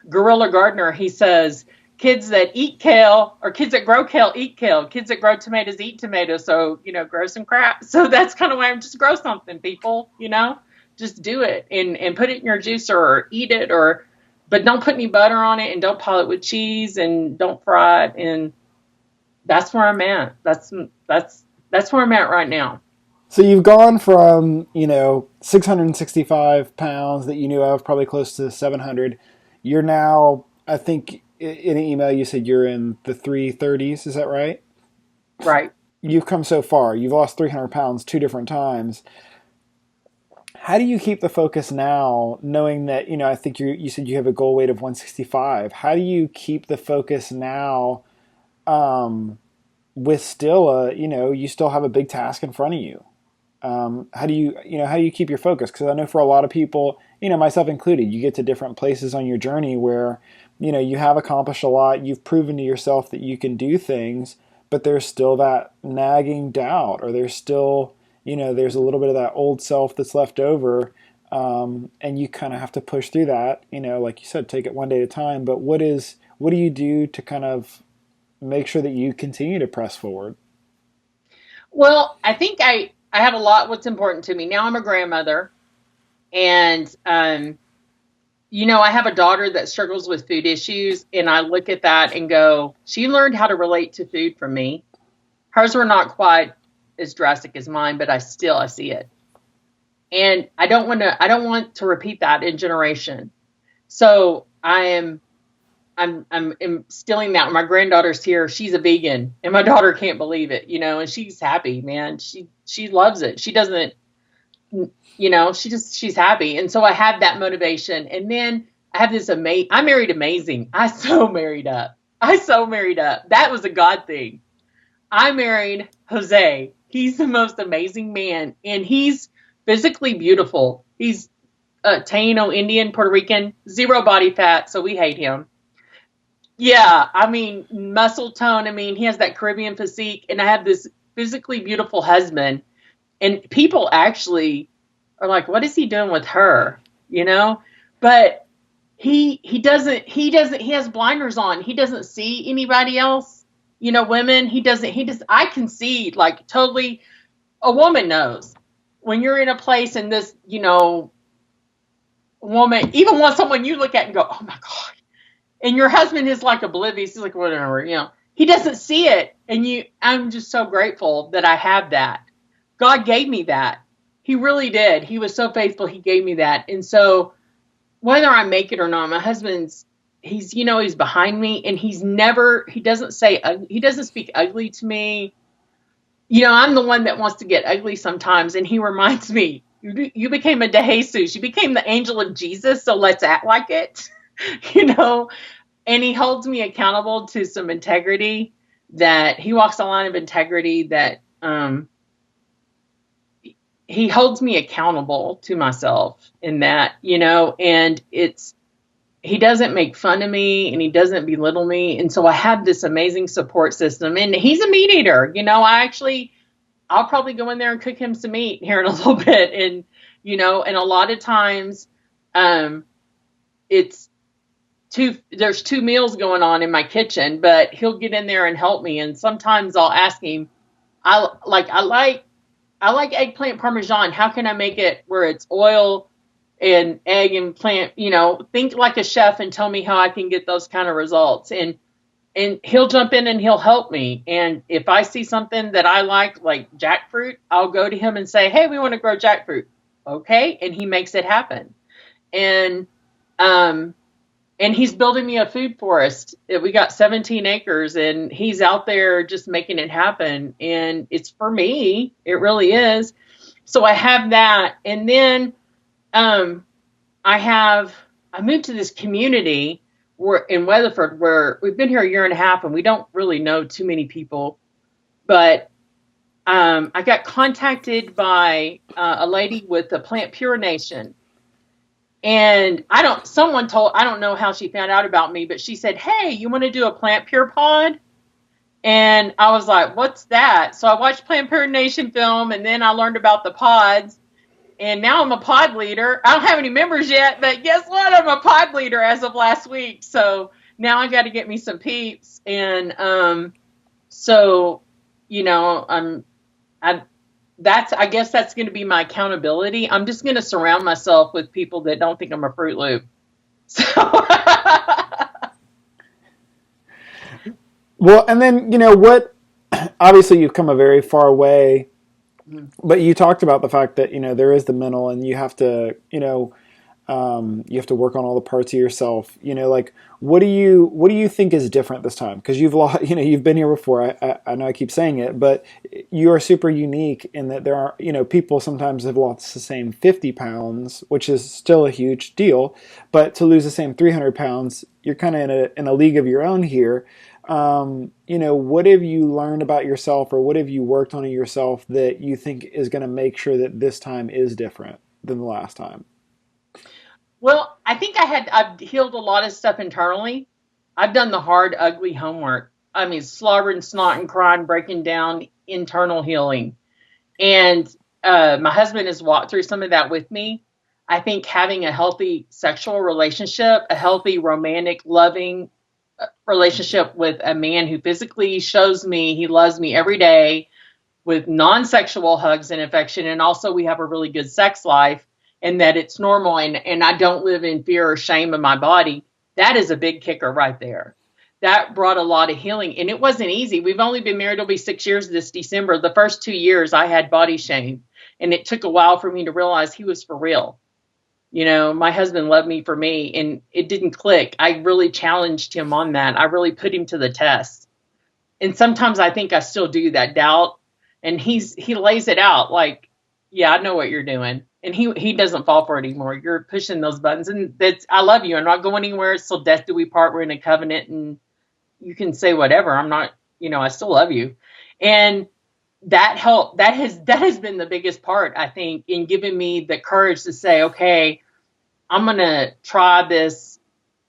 guerrilla gardener. He says, "Kids that eat kale or kids that grow kale eat kale. Kids that grow tomatoes eat tomatoes." So grow some crap. So that's kind of why I'm just grow something, people. Just do it and put it in your juicer or eat it but don't put any butter on it and don't pile it with cheese and don't fry it. And that's where I'm at. That's where I'm at right now. So you've gone from 665 pounds that you knew of, probably close to 700. You're now, I think, in an email you said you're in the 330s. Is that right? Right. You've come so far. You've lost 300 pounds two different times. How do you keep the focus now, knowing that I think you said you have a goal weight of 165? How do you keep the focus now, with still you still have a big task in front of you? How do you keep your focus? Because I know for a lot of people, myself included, you get to different places on your journey where you have accomplished a lot. You've proven to yourself that you can do things, but there's still that nagging doubt, or there's still there's a little bit of that old self that's left over, and you kind of have to push through that. Like you said, take it one day at a time. But what do you do to kind of make sure that you continue to press forward? Well, I think I have a lot what's important to me. Now I'm a grandmother and I have a daughter that struggles with food issues, and I look at that and go, she learned how to relate to food from me. Hers were not quite as drastic as mine, but I see it. And I don't want to repeat that in generation. So I'm instilling that when my granddaughter's here. She's a vegan and my daughter can't believe it, and she's happy, man. She loves it. She doesn't, she's happy. And so I have that motivation. And then I have this I married amazing. I so married up. That was a God thing. I married Jose. He's the most amazing man, and he's physically beautiful. He's Taino Indian, Puerto Rican, zero body fat, so we hate him. Yeah, I mean, muscle tone. I mean, he has that Caribbean physique, and I have this physically beautiful husband, and people actually are like, "What is he doing with her?" But he has blinders on. He doesn't see anybody else. Women. I can see, like, totally. A woman knows when you're in a place and this, woman, even when someone you look at and go, "Oh my God." And your husband is like oblivious. He's like, whatever, he doesn't see it. And I'm just so grateful that I have that. God gave me that. He really did. He was so faithful. He gave me that. And so whether I make it or not, my husband's, he's behind me, and he doesn't speak ugly to me. I'm the one that wants to get ugly sometimes. And he reminds me, you became a DeJesus. You became the angel of Jesus. So let's act like it. And he holds me accountable to some integrity, that he walks a line of integrity, that he holds me accountable to myself in that, and he doesn't make fun of me and he doesn't belittle me. And so I have this amazing support system, and he's a meat eater. I'll probably go in there and cook him some meat here in a little bit. And, and a lot of times, there's two meals going on in my kitchen, but he'll get in there and help me. And sometimes I'll ask him, I like eggplant parmesan. How can I make it where it's oil and egg and plant, think like a chef and tell me how I can get those kind of results. And he'll jump in and he'll help me. And if I see something that I like jackfruit, I'll go to him and say, "Hey, we want to grow jackfruit." Okay. And he makes it happen. And he's building me a food forest. We got 17 acres, and he's out there just making it happen. And it's for me. It really is. So I have that. And then I moved to this community in Weatherford, where we've been here a year and a half, and we don't really know too many people. But I got contacted by a lady with the Plant Pure Nation. And I don't know how she found out about me, but she said, "Hey, you want to do a Plant Pure pod?" And I was like, what's that? So I watched Planned Parenthood Nation film, and then I learned about the pods. And now I'm a pod leader. I don't have any members yet, but guess what? I'm a pod leader as of last week. So now I got to get me some peeps. And so, you know, I, I guess that's going to be my accountability. I'm just going to surround myself with people that don't think I'm a Fruit Loop. So, Well, and then, what, obviously you've come a very far way, but you talked about the fact that, there is the mental and you have to, you have to work on all the parts of yourself. Like what do you think is different this time? Because you've lost, you've been here before. I know I keep saying it, but you are super unique in that there are, people sometimes have lost the same 50 pounds, which is still a huge deal. But to lose the same 300 pounds, you're kind of in a league of your own here. What have you learned about yourself, or what have you worked on in yourself that you think is going to make sure that this time is different than the last time? well, I think I've healed a lot of stuff internally. I've done the hard, ugly homework. I mean, slobbering, snotting, crying, breaking down, internal healing. And my husband has walked through some of that with me. I think having a healthy sexual relationship, a healthy, romantic, loving relationship with a man who physically shows me he loves me every day with non-sexual hugs and affection, and also we have a really good sex life, and that it's normal, and I don't live in fear or shame of my body. That is a big kicker right there. That brought a lot of healing, and it wasn't easy. We've only been married, it'll be 6 years this December. The first 2 years I had body shame, and it took a while for me to realize he was for real. My husband loved me for me, and it didn't click. I really challenged him on that. I really put him to the test. And sometimes I think I still do that doubt. And he lays it out like, yeah, I know what you're doing. And he doesn't fall for it anymore. You're pushing those buttons, and that's, I love you. I'm not going anywhere. It's till death do we part. We're in a covenant, and you can say whatever. I'm not, I still love you. And that helped. That has been the biggest part, I think, in giving me the courage to say, okay, I'm gonna try this.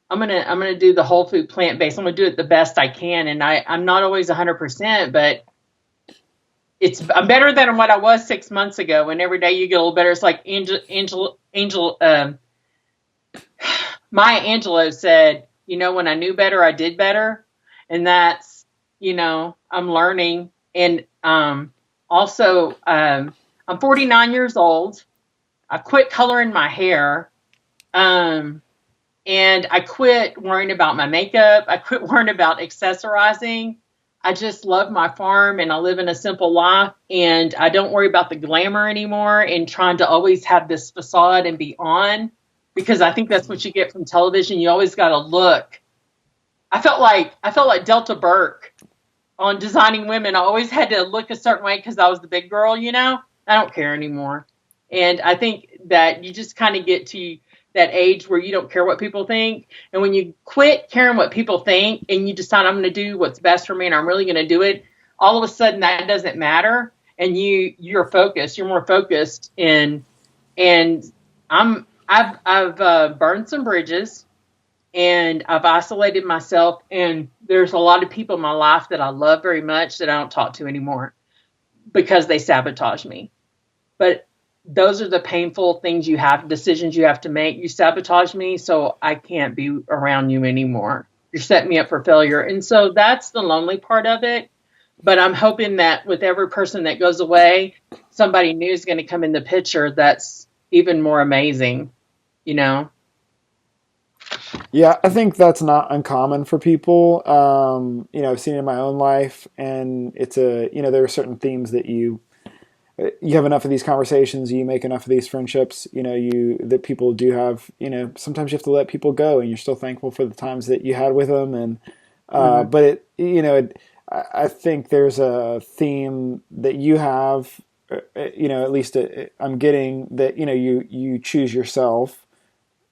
I'm gonna do the whole food plant based. I'm gonna do it the best I can, and I'm not always 100%, but I'm better than what I was 6 months ago. And every day you get a little better. It's like Angel. Maya Angelou said, when I knew better, I did better, and that's I'm learning. And also I'm 49 years old. I quit coloring my hair. And I quit worrying about my makeup. I quit worrying about accessorizing. I just love my farm, and I live in a simple life, and I don't worry about the glamour anymore and trying to always have this facade and be on, because I think that's what you get from television. You always got to look. I felt like Delta Burke on Designing Women. I always had to look a certain way because I was the big girl. I don't care anymore. And I think that you just kind of get to that age where you don't care what people think. And when you quit caring what people think and you decide, I'm going to do what's best for me and I'm really going to do it, all of a sudden that doesn't matter. And you're focused. You're more focused in. And I've burned some bridges, and I've isolated myself. And there's a lot of people in my life that I love very much that I don't talk to anymore because they sabotage me. But those are the painful things decisions you have to make. You sabotage me, so I can't be around you anymore. You're setting me up for failure. And so that's the lonely part of it. But I'm hoping that with every person that goes away, somebody new is going to come in the picture that's even more amazing, you know? Yeah, I think that's not uncommon for people. I've seen it in my own life, and there are certain themes that you have enough of these conversations, you make enough of these friendships, that people do have, sometimes you have to let people go, and you're still thankful for the times that you had with them. And, Mm-hmm. but I think there's a theme that you have, at least I'm getting that, you choose yourself.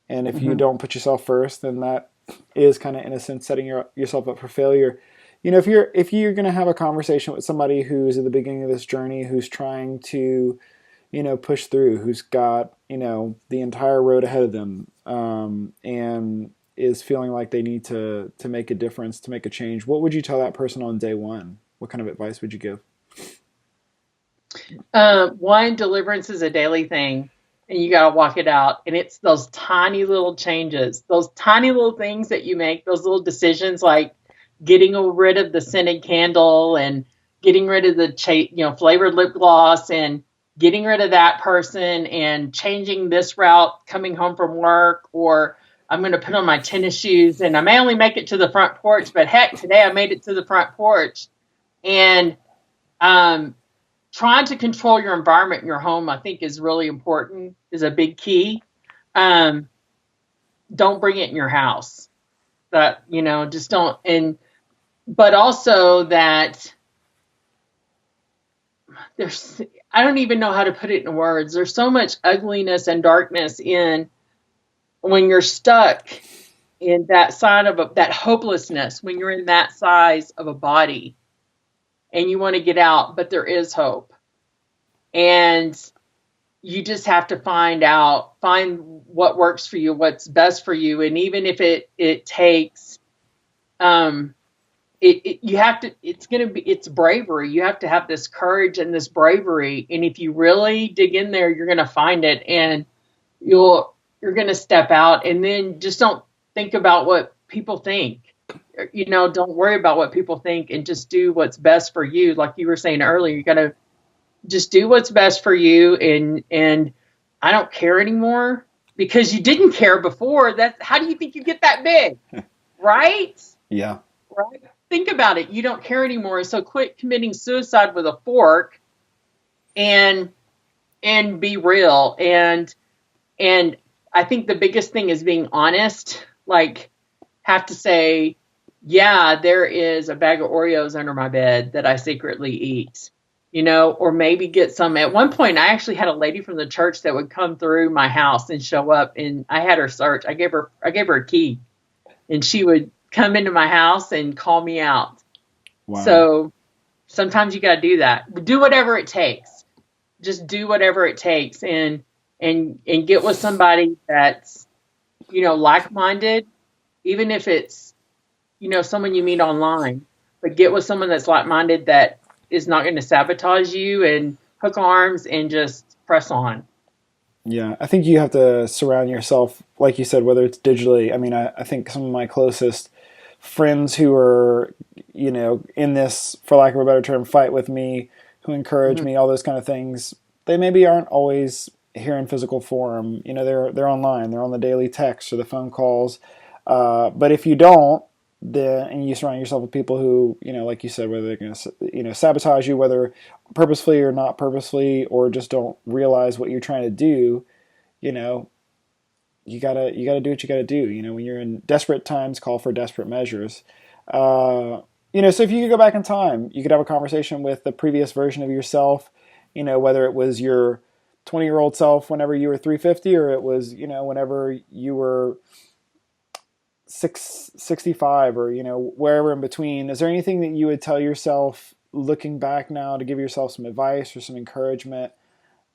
And if you Mm-hmm. don't put yourself first, then that is kind of, in a sense, setting yourself up for failure. If you're going to have a conversation with somebody who's at the beginning of this journey, who's trying to, push through, who's got, the entire road ahead of them, and is feeling like they need to make a difference, to make a change, what would you tell that person on day one? What kind of advice would you give? One, deliverance is a daily thing, and you got to walk it out. And it's those tiny little changes, those tiny little things that you make, those little decisions, like getting rid of the scented candle and getting rid of the flavored lip gloss and getting rid of that person and changing this route coming home from work, or I'm going to put on my tennis shoes and I may only make it to the front porch, but heck, today I made it to the front porch. And trying to control your environment in your home, I think, is really important, is a big key. Don't bring it in your house. That, just don't. But also that I don't even know how to put it in words. There's so much ugliness and darkness when you're stuck in that side of that hopelessness, when you're in that size of a body and you want to get out, but there is hope. And you just have to find what works for you, what's best for you. And even if it takes, it's bravery. You have to have this courage and this bravery. And if you really dig in there, you're going to find it, and you're going to step out. And then just don't think about what people think. Don't worry about what people think, and just do what's best for you. Like you were saying earlier, you got to just do what's best for you. And I don't care anymore, because you didn't care before. How do you think you get that big? Right? Yeah. Right. Think about it. You don't care anymore. So quit committing suicide with a fork and be real. And I think the biggest thing is being honest. Like, have to say, yeah, there is a bag of Oreos under my bed that I secretly eat, or maybe get some. At one point, I actually had a lady from the church that would come through my house and show up, and I had her search. I gave her a key, and she would come into my house and call me out. Wow. So sometimes you got to do that. Do whatever it takes. Just do whatever it takes, and get with somebody that's, like-minded, even if it's, someone you meet online, but get with someone that's like-minded, that is not going to sabotage you, and hook arms and just press on. Yeah, I think you have to surround yourself, like you said, whether it's digitally. I mean, I think some of my closest friends who are, in this, for lack of a better term, fight with me, who encourage me, all those kind of things, they maybe aren't always here in physical form. They're online, they're on the daily texts or the phone calls. But if you don't, and you surround yourself with people who, like you said, whether they're going to, sabotage you, whether purposefully or not purposefully, or just don't realize what you're trying to do, you gotta do what you gotta do. When you're in desperate times, call for desperate measures. So if you could go back in time, you could have a conversation with the previous version of yourself, whether it was your 20-year-old self whenever you were 350, or it was, whenever you were 65, or, wherever in between. Is there anything that you would tell yourself looking back now to give yourself some advice or some encouragement,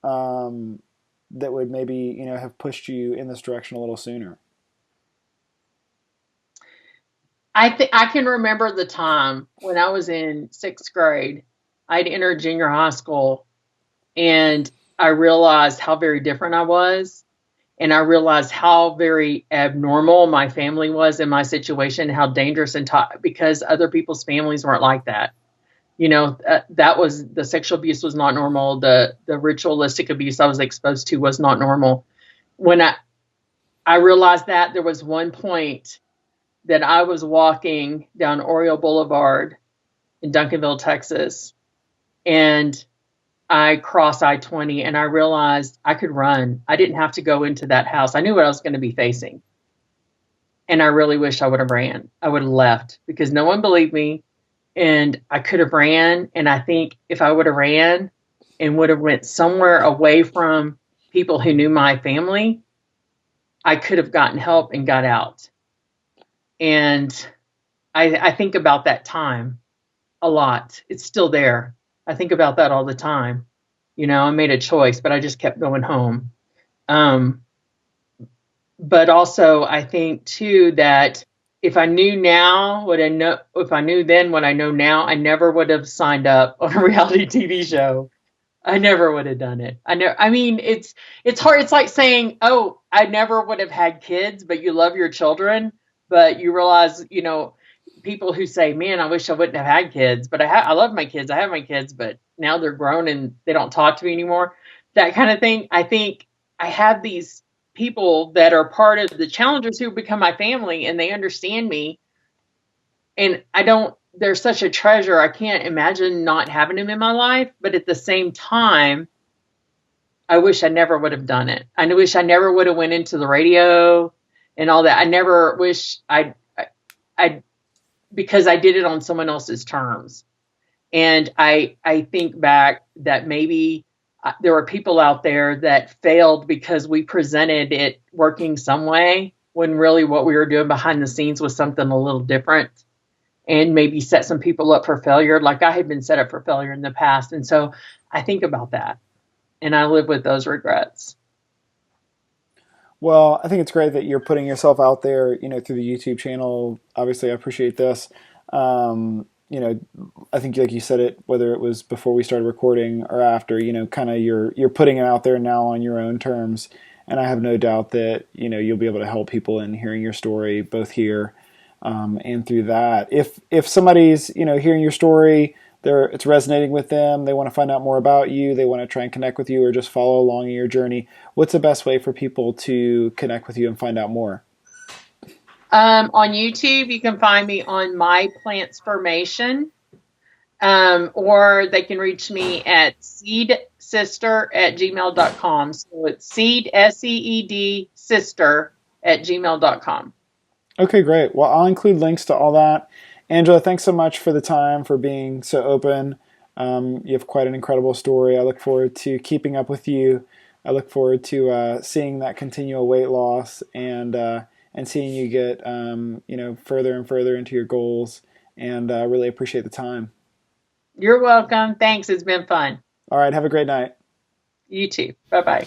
that would maybe, have pushed you in this direction a little sooner? I can remember the time when I was in 6th grade. I'd entered junior high school, and I realized how very different I was. And I realized how very abnormal my family was in my situation, how dangerous, because other people's families weren't like that. That was, the sexual abuse was not normal. The ritualistic abuse I was exposed to was not normal. When I realized that, there was one point that I was walking down Oriole Boulevard in Duncanville, Texas, and I crossed I-20, and I realized I could run. I didn't have to go into that house. I knew what I was going to be facing. And I really wish I would have ran. I would have left, because no one believed me. And I could have ran. And I think if I would have ran and would have went somewhere away from people who knew my family, I could have gotten help and got out. And I think about that time a lot. It's still there. I think about that all the time. I made a choice, but I just kept going home. but also I think too that if I knew now what I know, if I knew then what I know now, I never would have signed up on a reality TV show. I never would have done it. I mean, it's hard. It's like saying, "Oh, I never would have had kids," but you love your children, but you realize, people who say, "Man, I wish I wouldn't have had kids," but I love my kids. I have my kids, but now they're grown and they don't talk to me anymore. That kind of thing. I think I have these people that are part of the challengers who become my family and they understand me, and I don't, they're such a treasure. I can't imagine not having them in my life, but at the same time, I wish I never would have done it. I wish I never would have went into the radio and all that. I never wish I because I did it on someone else's terms. And I think back that maybe there were people out there that failed because we presented it working some way when really what we were doing behind the scenes was something a little different, and maybe set some people up for failure, like I had been set up for failure in the past. And so I think about that and I live with those regrets. Well, I think it's great that you're putting yourself out there, through the YouTube channel. Obviously, I appreciate this. I think like you said it, whether it was before we started recording or after, kind of you're putting it out there now on your own terms. And I have no doubt that, you'll be able to help people in hearing your story, both here and through that. If somebody's, hearing your story, it's resonating with them, they want to find out more about you, they want to try and connect with you or just follow along in your journey, what's the best way for people to connect with you and find out more? On YouTube, you can find me on My Plantsformation, or they can reach me at seedsister@gmail.com. So it's seed, SEED, sister@gmail.com. Okay, great. Well, I'll include links to all that. Angela, thanks so much for the time, for being so open. You have quite an incredible story. I look forward to keeping up with you. I look forward to seeing that continual weight loss and seeing you get further and further into your goals. And really appreciate the time. You're welcome. Thanks. It's been fun. All right, have a great night. You too. Bye bye.